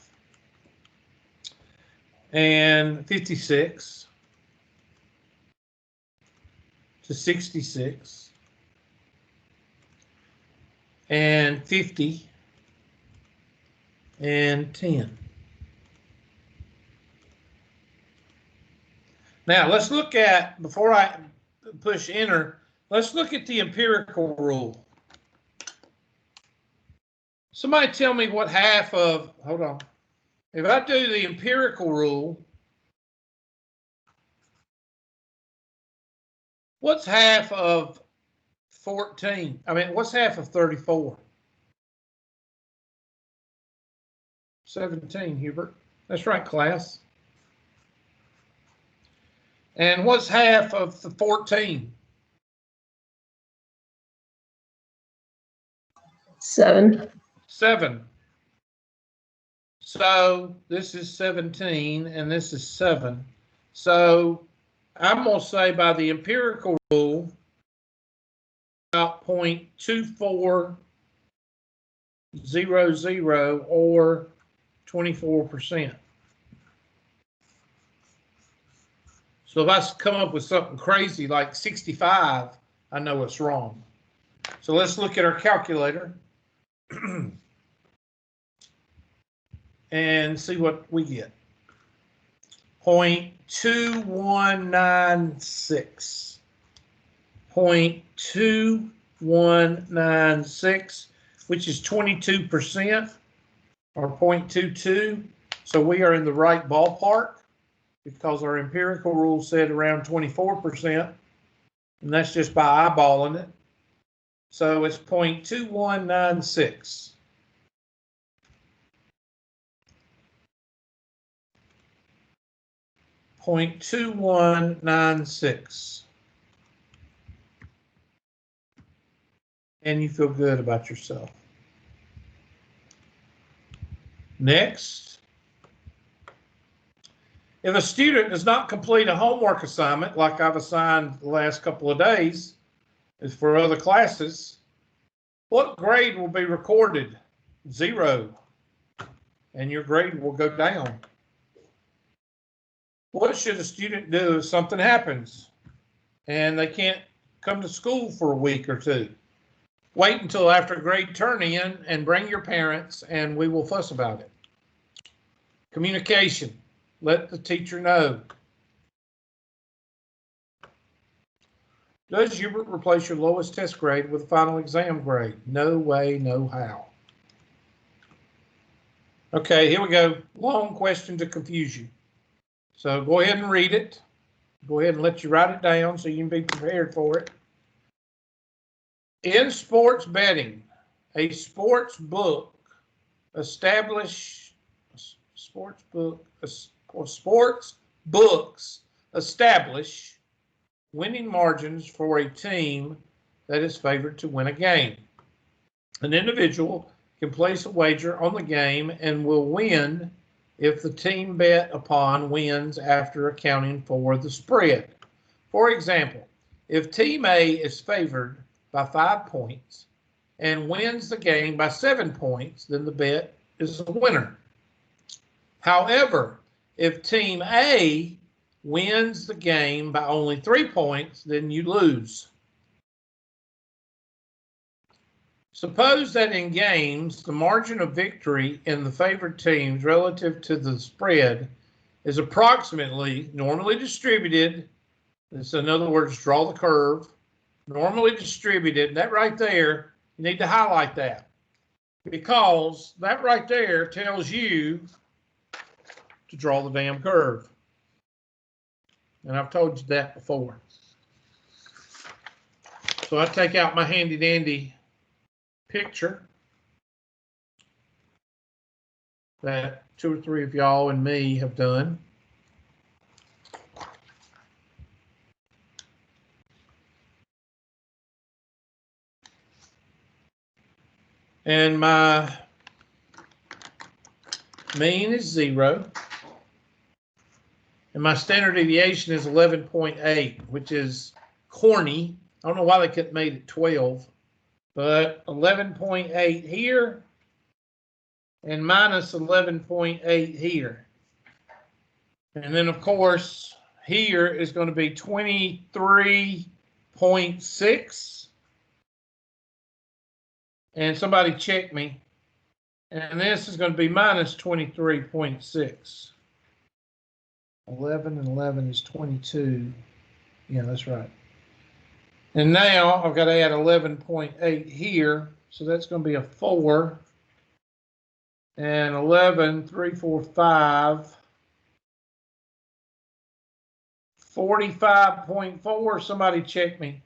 Speaker 1: and 56 to 66, and 50, and 10. Now let's look at, before I push enter, let's look at the empirical rule. Somebody tell me what half of, hold on. If I do the empirical rule, what's half of 14? I mean, what's half of 34? 17, Hubert. That's right, class. And what's half of the 14?
Speaker 2: 7.
Speaker 1: 7. So this is 17 and this is 7. So I'm going to say by the empirical rule, about 0.2400 or 24%. So if I come up with something crazy like 65, I know it's wrong. So let's look at our calculator and see what we get. 0.2196. 0.2196, which is 22% or 0.22. So we are in the right ballpark because our empirical rule said around 24%, and that's just by eyeballing it. So it's 0.2196. .2196. And you feel good about yourself. Next. If a student does not complete a homework assignment, like I've assigned the last couple of days, is for other classes, what grade will be recorded? 0. And your grade will go down. What should a student do if something happens and they can't come to school for a week or two? Wait until after grade turn in and bring your parents and we will fuss about it. Communication. Let the teacher know. Does Hubert replace your lowest test grade with a final exam grade? No way, no how. Okay, here we go. Long question to confuse you. So go ahead and read it. Go ahead and let you write it down so you can be prepared for it. In sports betting, a sports book sports books establish winning margins for a team that is favored to win a game. An individual can place a wager on the game and will win if the team bet upon wins after accounting for the spread. For example, if Team A is favored by 5 points and wins the game by 7 points, then the bet is a winner. However, if Team A wins the game by only 3 points, then you lose. Suppose that in games, the margin of victory in the favored teams relative to the spread is approximately normally distributed. This, in other words, draw the curve. Normally distributed. That right there, you need to highlight that because that right there tells you to draw the damn curve. And I've told you that before. So I take out my handy dandy picture that 2 or 3 of y'all and me have done. And my mean is 0. And my standard deviation is 11.8, which is corny. I don't know why they couldn't made it 12, but 11.8 here and minus 11.8 here. And then, of course, here is going to be 23.6. And somebody check me. And this is going to be minus 23.6. 11 and 11 is 22. Yeah, that's right. And now I've got to add 11.8 here. So that's going to be a 4. And 11, 3, 4, 5. 45.4. Somebody check me.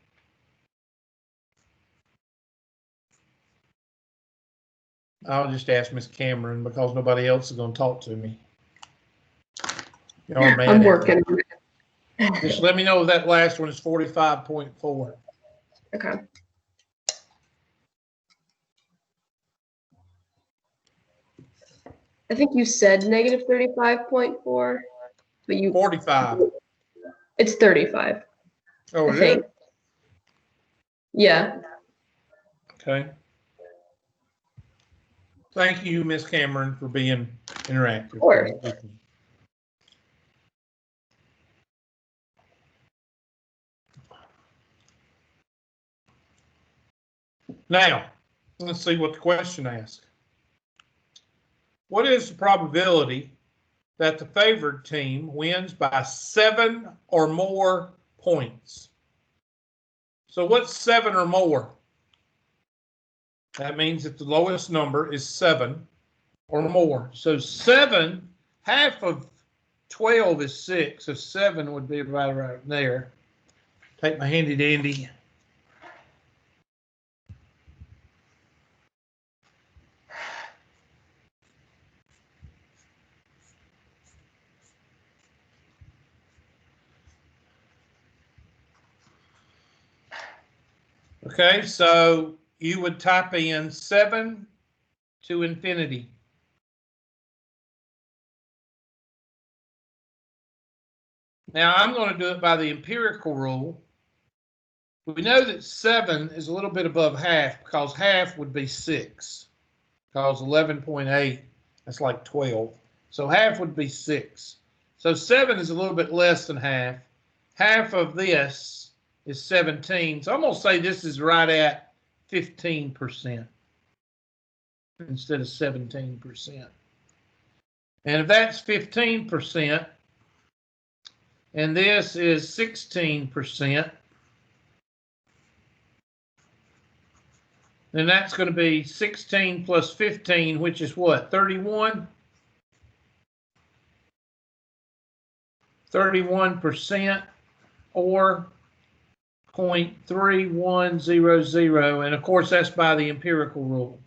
Speaker 1: I'll just ask Miss Cameron because nobody else is going to talk to me. Y'all are mad.
Speaker 2: I'm working.
Speaker 1: Just let me know if that last one is 45.4.
Speaker 2: Okay. I think you said negative 35.4, but you
Speaker 1: 45.
Speaker 2: It's 35.
Speaker 1: Oh,
Speaker 2: I
Speaker 1: is
Speaker 2: think.
Speaker 1: it?
Speaker 2: Yeah.
Speaker 1: Okay. Thank you, Miss Cameron, for being interactive.
Speaker 2: Of course.
Speaker 1: With me. Now, let's see what the question asks. What is the probability that the favored team wins by 7 or more points? So what's 7 or more? That means that the lowest number is 7 or more. So 7, half of 12 is 6, so 7 would be right there. Take my handy dandy. Okay, so you would type in 7 to infinity. Now I'm going to do it by the empirical rule. We know that 7 is a little bit above half because half would be 6. Because 11.8, that's like 12. So half would be 6. So 7 is a little bit less than half. Half of this is 17. So I'm going to say this is right at 15% instead of 17%. And if that's 15%, and this is 16%, then that's going to be 16 plus 15, which is what, 31? 31% or 0.3100. And of course, that's by the empirical rule.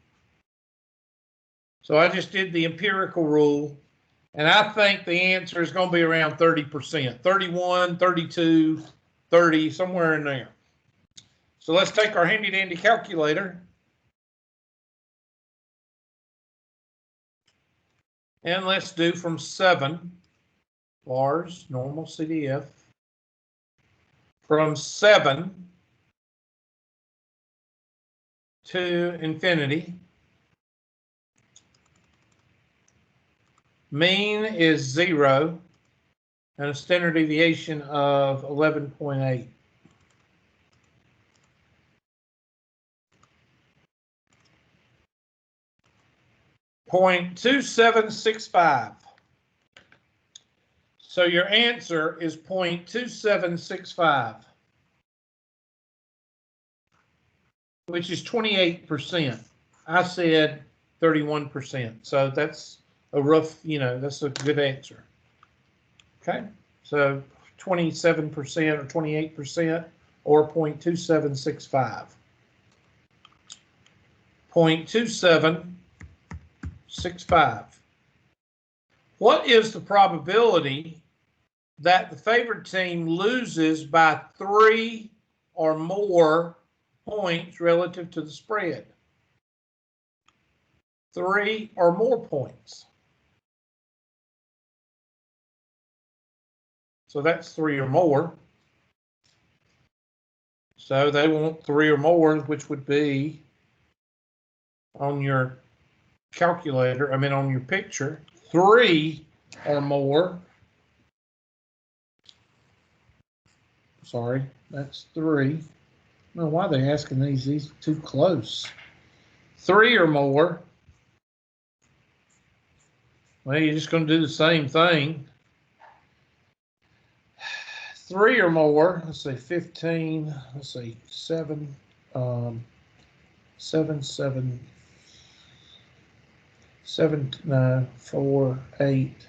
Speaker 1: So I just did the empirical rule. And I think the answer is going to be around 30%, 31, 32, 30, somewhere in there. So let's take our handy dandy calculator. And let's do from 7, bars, normal CDF. From 7 to infinity. Mean is 0 and a standard deviation of 11.8. .2765. So your answer is 0.2765, which is 28%. I said 31%. So that's a rough, that's a good answer. Okay, so 27% or 28% or 0.2765. 0.2765. What is the probability that the favored team loses by 3 or more points relative to the spread? 3 or more points. So that's 3 or more. So they want 3 or more, which would be on your calculator, on your picture, 3 or more. Sorry, that's 3. I don't know why they're asking these are too close. 3 or more. Well, you're just going to do the same thing. 3 or more. Let's say 15. Let's say 7. 7, 9, 4, 8.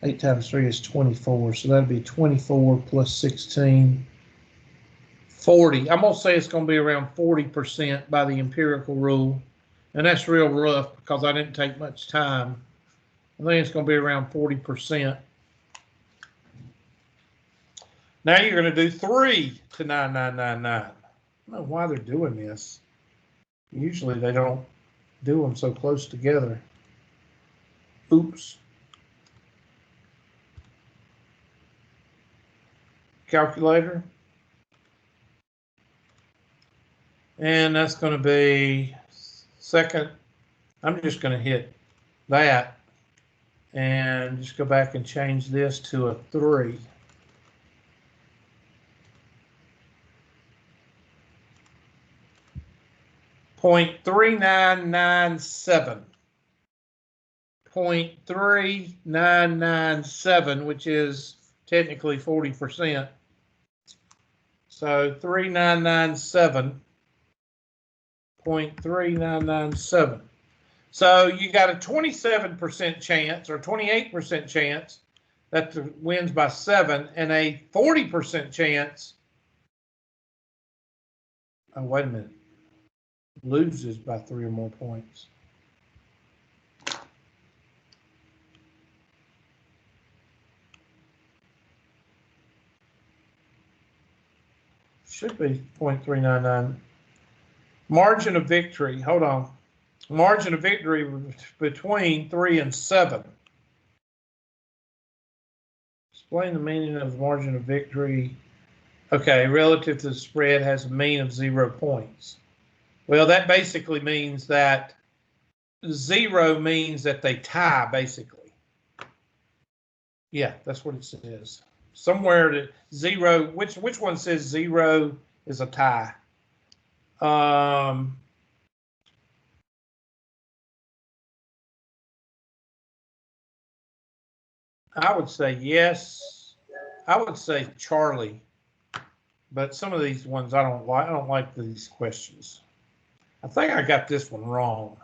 Speaker 1: 8 times 3 is 24. So that'd be 24 plus 16. 40. I'm going to say it's going to be around 40% by the empirical rule. And that's real rough because I didn't take much time. I think it's going to be around 40%. Now you're going to do 3 to 9999. I don't know why they're doing this. Usually they don't do them so close together. Oops. Calculator. And that's going to be second. I'm just going to hit that and just go back and change this to a 3. .3997. 0.3997, which is technically 40%. So 3997. 0.3997. So you got a 27% chance or 28% chance that the wins by 7 and a 40% chance. Oh, wait a minute. Loses by 3 or more points. Should be 0.399. Margin of victory. Hold on. Margin of victory between 3 and 7. Explain the meaning of the margin of victory. Okay, relative to the spread has a mean of 0 points. Well, that basically means that 0 means that they tie, basically. Yeah, that's what it says. Somewhere to 0, which one says 0 is a tie? I would say yes. I would say Charlie. But some of these ones I don't like. I don't like these questions. I think I got this one wrong.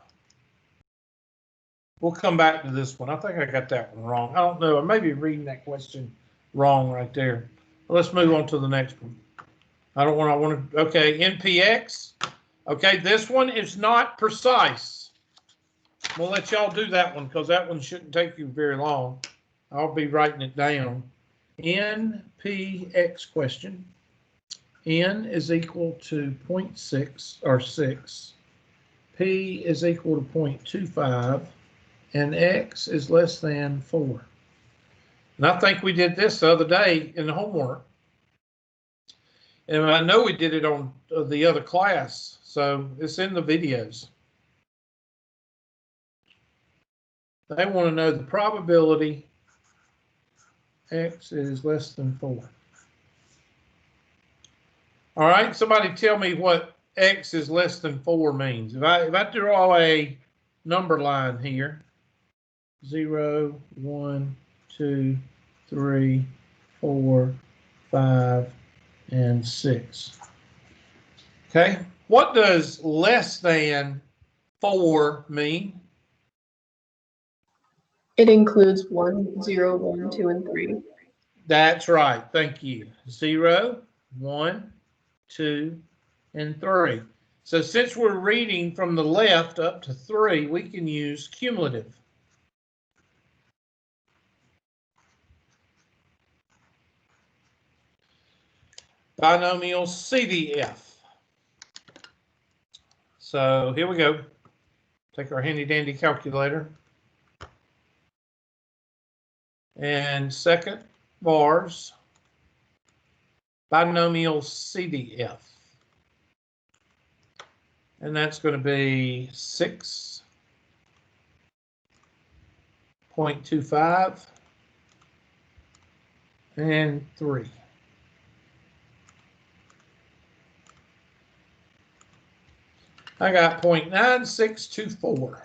Speaker 1: We'll come back to this one. I think I got that one wrong. I don't know. I may be reading that question wrong right there. Let's move on to the next one. Okay, NPX. Okay, this one is not precise. We'll let y'all do that one because that one shouldn't take you very long. I'll be writing it down. NPX question. N is equal to 0.6 or 6. P is equal to 0.25. And X is less than 4. And I think we did this the other day in the homework. And I know we did it on the other class, so it's in the videos. They want to know the probability X is less than 4. All right, somebody tell me what X is less than 4 means. If I draw a number line here, 0, 1, 2, 3, 4, 5, and 6. Okay, what does less than 4 mean?
Speaker 2: It includes 1, 0, 1, 2, and 3.
Speaker 1: That's right. Thank you. 0, 1, 2, and 3. So since we're reading from the left up to 3, we can use cumulative. binomial CDF. So here we go. Take our handy dandy calculator. And second, bars, binomial CDF. And that's going to be 6.25 and 3. I got 0.9624.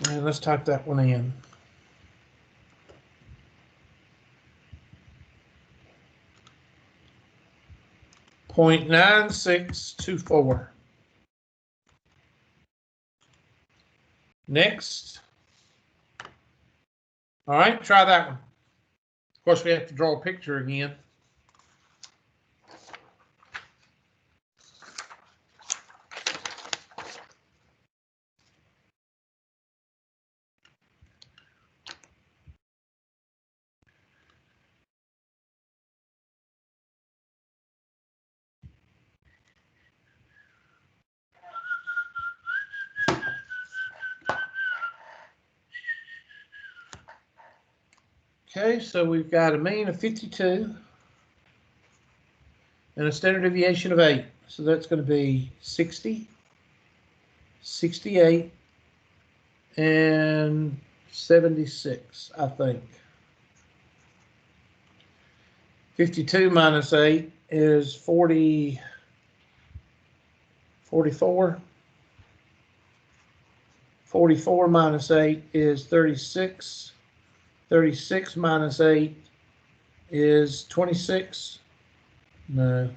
Speaker 1: And let's type that one in. .9624. Next. All right, try that one. Of course, we have to draw a picture again. Okay, so we've got a mean of 52 and a standard deviation of 8. So that's going to be 60, 68, and 76, I think. 52 minus 8 is 44. 44 minus 8 is 36. 36 minus 8 is 26. No.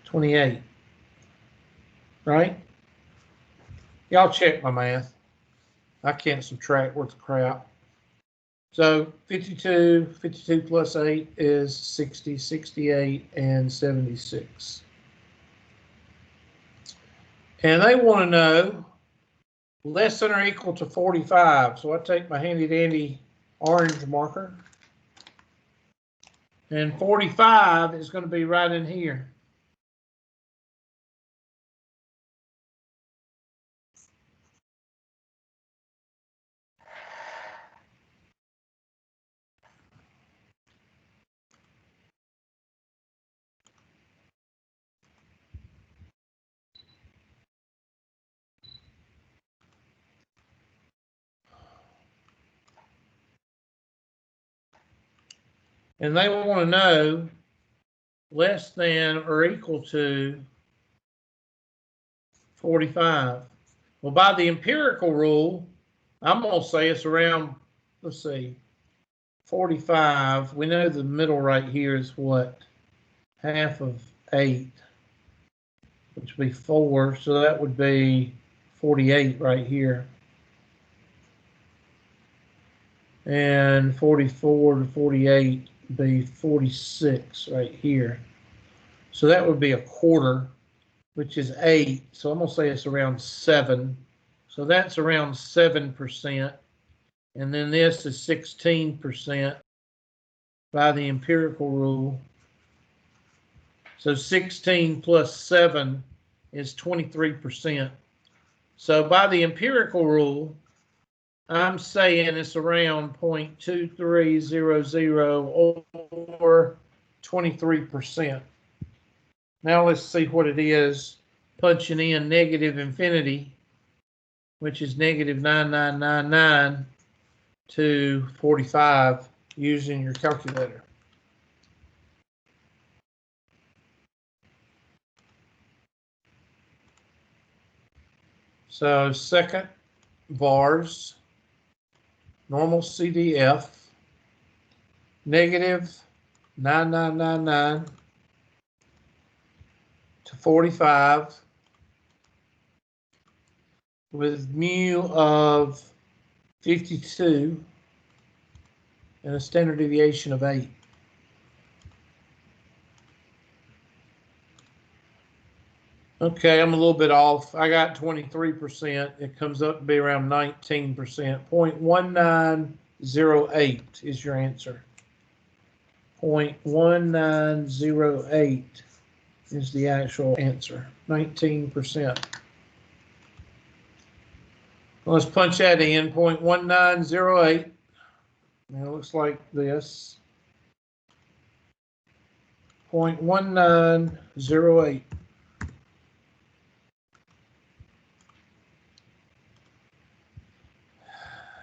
Speaker 1: $28. Right? Y'all check my math. I can't subtract worth of crap. So 52 plus 8 is 60, 68, and 76. And they want to know less than or equal to 45. So I take my handy dandy orange marker. And 45 is going to be right in here. And they want to know less than or equal to 45. Well, by the empirical rule, I'm going to say it's around, let's see, 45. We know the middle right here is what? Half of 8, which would be 4. So that would be 48 right here. And 44 to 48 would be 46 right here. So that would be a quarter, which is 8. So I'm going to say it's around 7. So that's around 7%. And then this is 16% by the empirical rule. So 16 plus 7 is 23%. So by the empirical rule, I'm saying it's around 0.2300 or 23%. Now let's see what it is, punching in negative infinity, which is negative 9999 to 45 using your calculator. So second, bars, normal CDF, negative 9999 to 45 with mu of 52 and a standard deviation of 8. Okay, I'm a little bit off. I got 23%. It comes up to be around 19%. 0.1908 is your answer. 0.1908 is the actual answer. 19%. Let's punch that in. 0.1908. Now it looks like this. 0.1908.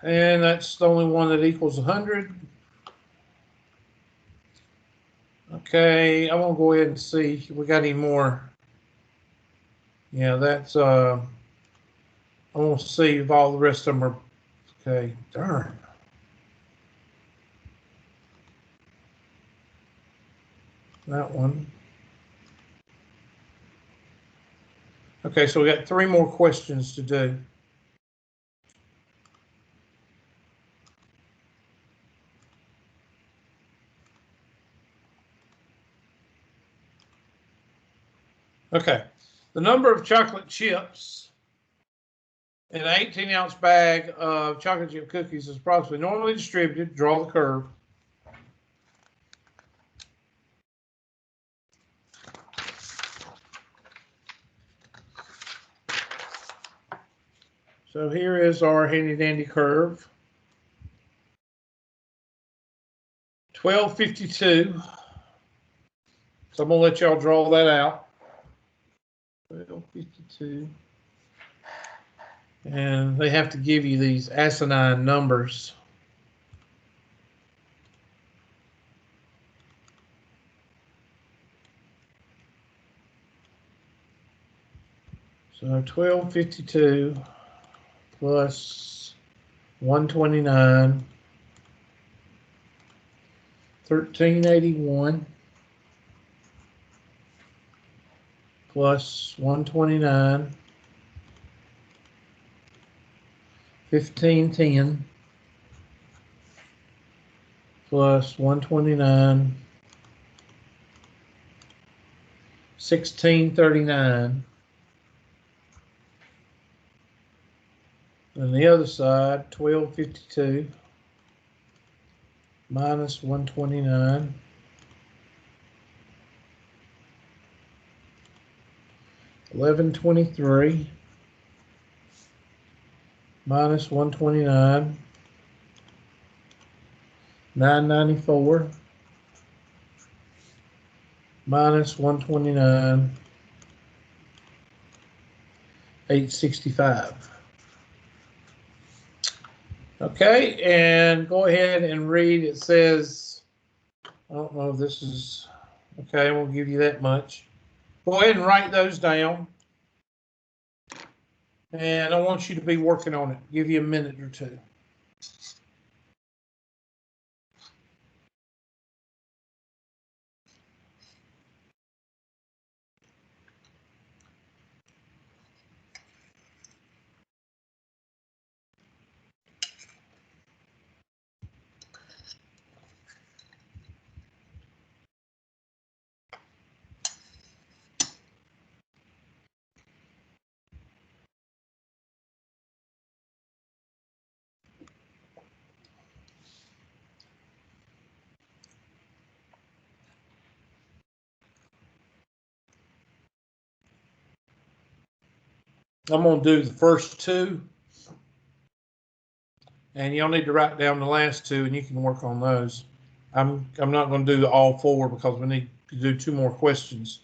Speaker 1: And that's the only one that equals 100. Okay, I'm gonna go ahead and see if we got any more. Yeah, that's I want to see if all the rest of them are okay. Darn. That one. Okay, so we got 3 more questions to do. Okay, the number of chocolate chips in an 18-ounce bag of chocolate chip cookies is approximately normally distributed. Draw the curve. So here is our handy dandy curve. 1252. So I'm gonna let y'all draw that out. 1252. And they have to give you these asinine numbers. So 1252 plus 129, 1381 plus 129, 1510 plus 129, 1639. On the other side, 1252 minus 129 1123 minus 129 994 minus 129 865. Okay, and go ahead and read. It says, I don't know if this is, okay, I won't give you that much. Go ahead and write those down. And I want you to be working on it. Give you a minute or two. I'm going to do the first 2. And y'all need to write down the last 2, and you can work on those. I'm not going to do all 4 because we need to do 2 more questions.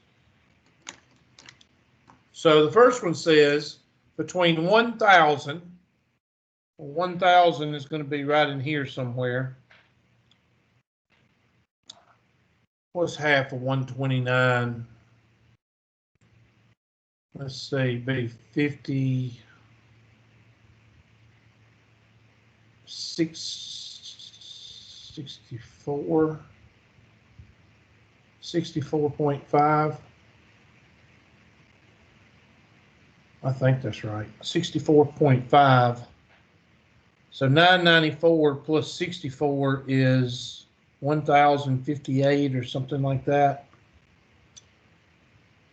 Speaker 1: So the first one says between 1,000, 1,000 is going to be right in here somewhere. What's half of 129? Let's see, be 50, 64, 64.5. I think that's right. 64.5. So 994 plus 64 is 1,058 or something like that.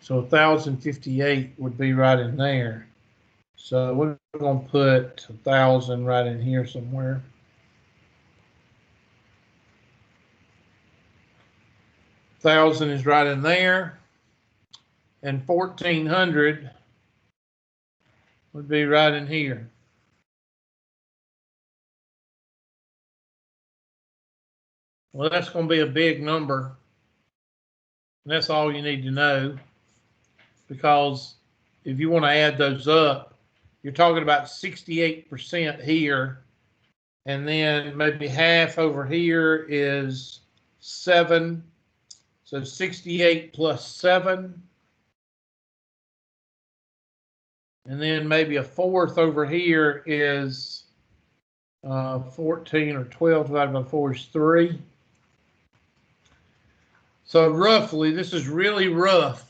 Speaker 1: So 1,058 would be right in there. So we're going to put 1,000 right in here somewhere. $1,000 is right in there. And 1,400 would be right in here. Well, that's going to be a big number. And that's all you need to know. Because if you want to add those up, you're talking about 68% here. And then maybe half over here is 7. So 68 plus 7. And then maybe a fourth over here is 14 or 12 divided by 4 is 3. So roughly, this is really rough.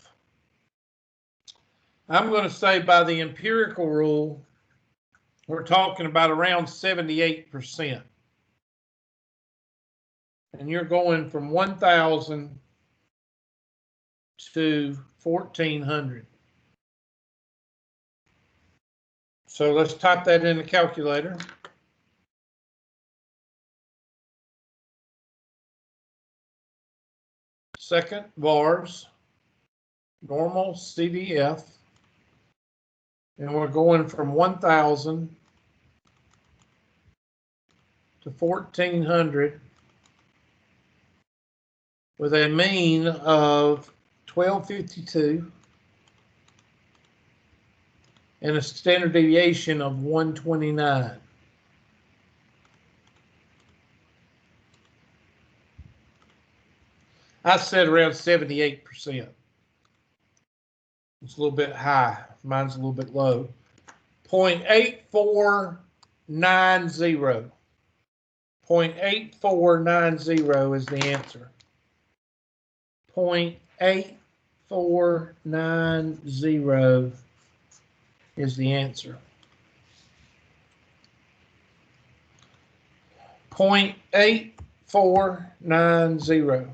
Speaker 1: I'm going to say by the empirical rule, we're talking about around 78%. And you're going from 1,000 to 1,400. So let's type that in the calculator. Second, vars, normal CDF. And we're going from 1,000 to 1,400 with a mean of 1,252 and a standard deviation of 129. I said around 78%. It's a little bit high. Mine's a little bit low. 0.8490. 0.8490 is the answer. 0.8490 is the answer. 0.8490.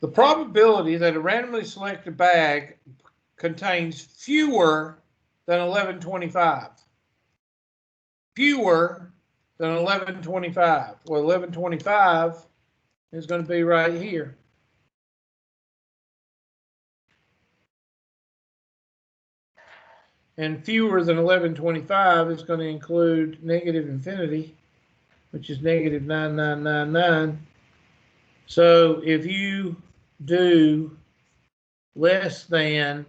Speaker 1: The probability that a randomly selected bag contains fewer than 1125. Fewer than 1125. Well, 1125 is going to be right here. And fewer than 1125 is going to include negative infinity, which is negative 9999. So if you do less than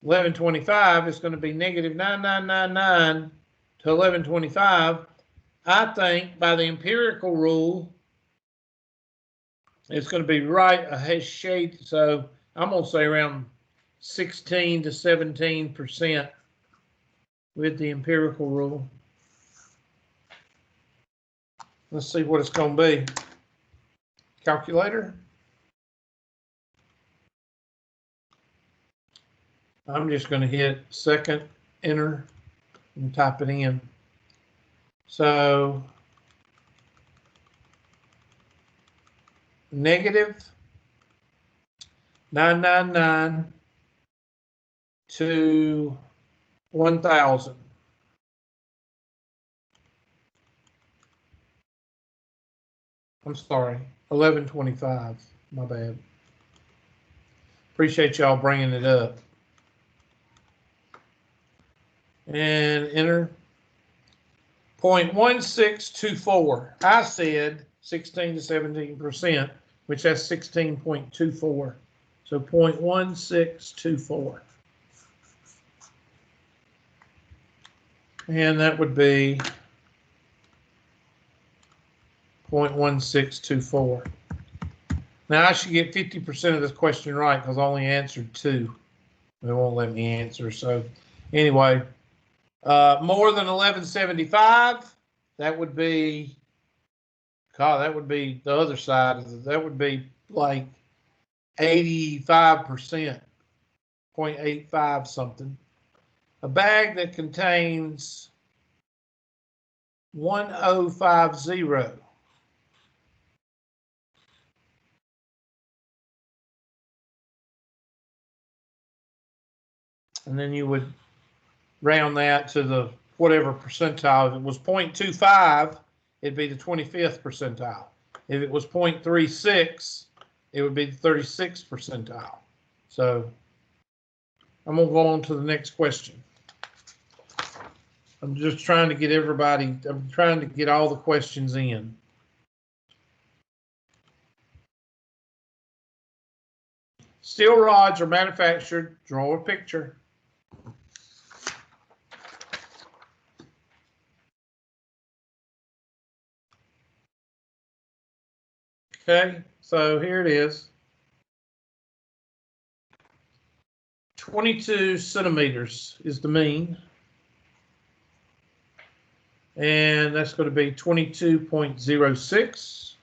Speaker 1: 1125, it's going to be negative 9999 to 1125. I think by the empirical rule, it's going to be right a shade. So I'm going to say around 16 to 17% with the empirical rule. Let's see what it's going to be. Calculator. I'm just going to hit second enter and type it in. So negative 999 to 1,000. I'm sorry, 1125. My bad. Appreciate y'all bringing it up. And enter. 0.1624. I said 16 to 17%, which that's 16.24. So 0.1624. And that would be 0.1624. Now I should get 50% of this question right because I only answered 2. They won't let me answer. So anyway, more than 1175, that would be, God, that would be the other side of it. That would be like 85%, 0.85 something. A bag that contains 1050 and then you would round that to the whatever percentile. If it was 0.25, it'd be the 25th percentile. If it was 0.36, it would be the 36th percentile. So I'm going to go on to the next question. I'm just trying to get everybody, I'm trying to get all the questions in. Steel rods are manufactured, draw a picture. Okay, so here it is. 22 centimeters is the mean. And that's going to be 22.06,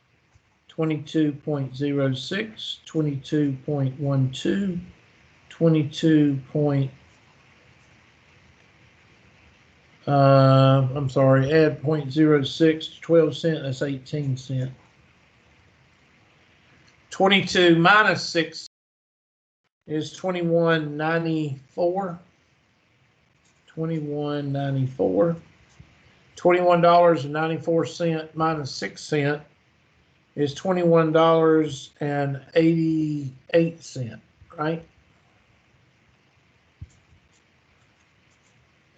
Speaker 1: 22.06, 22.12, 22. I'm sorry, add 0.06 to 12 cents, that's 18 cents. 22 minus 6 is 21.94. 21.94. $21.94 minus 6 cents is $21.88, right?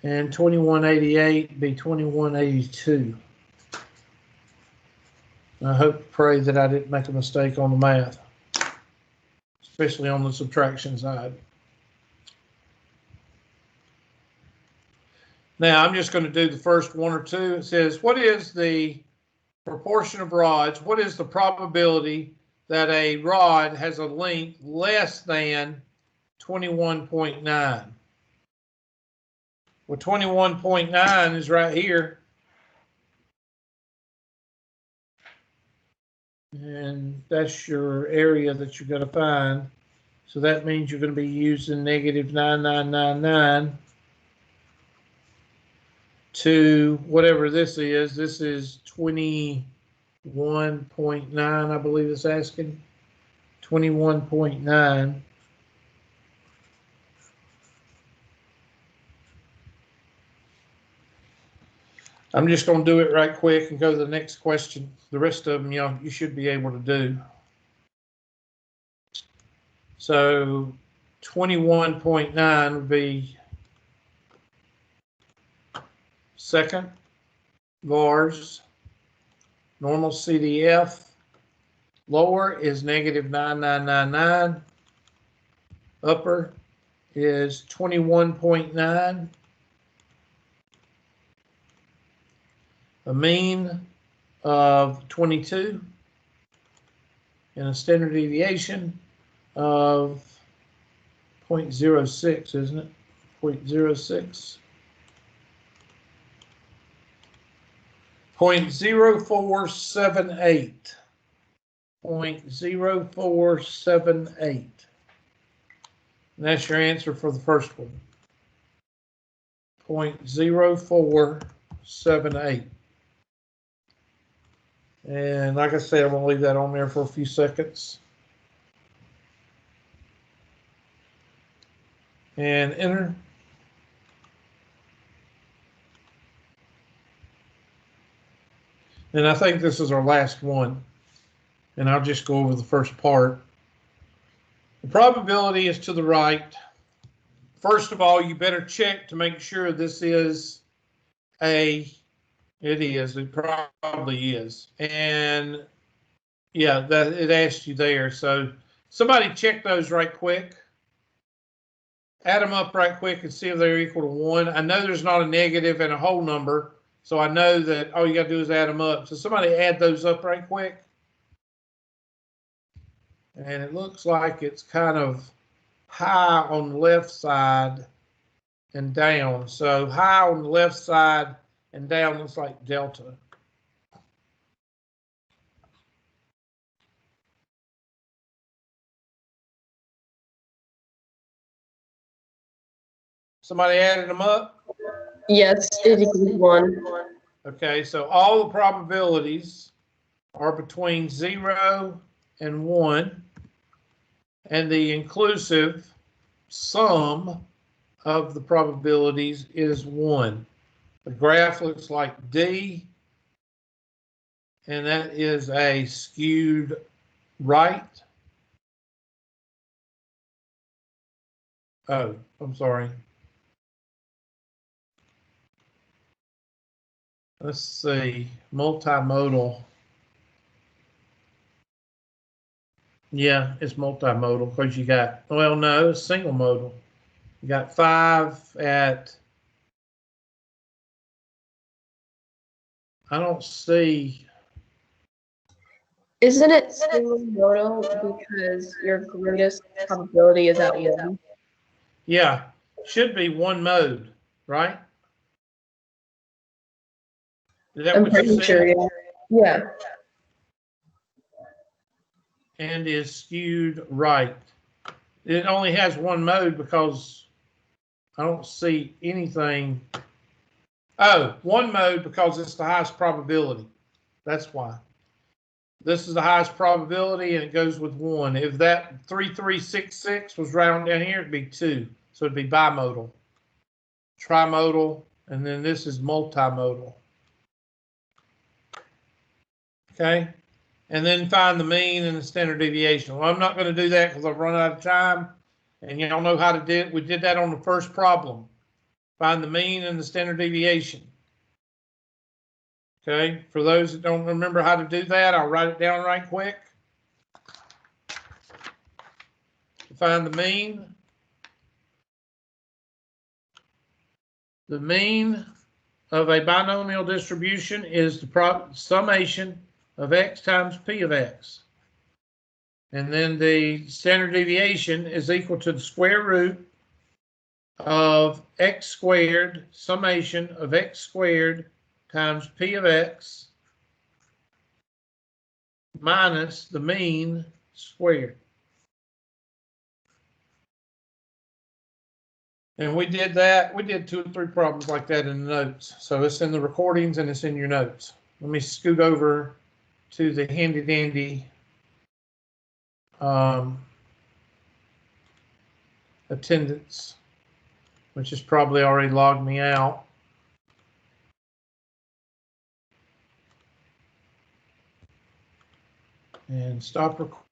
Speaker 1: And 21.88 be 21.82. I hope, pray that I didn't make a mistake on the math, especially on the subtraction side. Now, I'm just going to do the first one or two. It says, what is the proportion of rods? What is the probability that a rod has a length less than 21.9? Well, 21.9 is right here. And that's your area that you're going to find. So that means you're going to be using negative 9999 to whatever this is. This is 21.9, I believe it's asking. 21.9. I'm just going to do it right quick and go to the next question. The rest of them, you should be able to do. So 21.9 would be second VARS, normal CDF, lower is negative 9999, upper is 21.9, a mean of 22, and a standard deviation of 0.06, isn't it? 0.06. 0.0478. 0.0478. And that's your answer for the first one. 0.0478. And like I said, I'm going to leave that on there for a few seconds. And enter. And I think this is our last one. And I'll just go over the first part. The probability is to the right. First of all, you better check to make sure this is it probably is. And yeah, that it asked you there. So somebody check those right quick. Add them up right quick and see if they're equal to 1. I know there's not a negative and a whole number, so I know that all you got to do is add them up. So somebody add those up right quick. And it looks like it's kind of high on the left side and down. So high on the left side and down looks like delta. Somebody added them up?
Speaker 2: Yes, it equals 1.
Speaker 1: Okay, so all the probabilities are between 0 and 1. And the inclusive sum of the probabilities is 1. The graph looks like D, and that is a skewed right. Oh, I'm sorry. Let's see, multimodal. Yeah, it's multimodal because you got, well, no, it's single modal. You got 5 at, I don't see.
Speaker 2: Isn't it single modal because your greatest probability is at 1?
Speaker 1: Yeah, should be one mode, right? Is that
Speaker 2: I'm
Speaker 1: what you
Speaker 2: pretty sure,
Speaker 1: said?
Speaker 2: yeah.
Speaker 1: And is skewed right. It only has one mode because I don't see anything. Oh, one mode because it's the highest probability. That's why. This is the highest probability and it goes with 1. If that 3366 was round down here, it'd be 2. So it'd be bimodal, trimodal, and then this is multimodal. Okay? And then find the mean and the standard deviation. Well, I'm not going to do that because I've run out of time. And y'all know how to do it. We did that on the first problem. Find the mean and the standard deviation. Okay, for those that don't remember how to do that, I'll write it down right quick. Find the mean. The mean of a binomial distribution is the summation of x times p of x. And then the standard deviation is equal to the square root of x squared summation of x squared times p of x minus the mean squared. And we did that. We did 2 or 3 problems like that in the notes. So it's in the recordings and it's in your notes. Let me scoot over to the handy dandy attendance, which has probably already logged me out. And stop recording.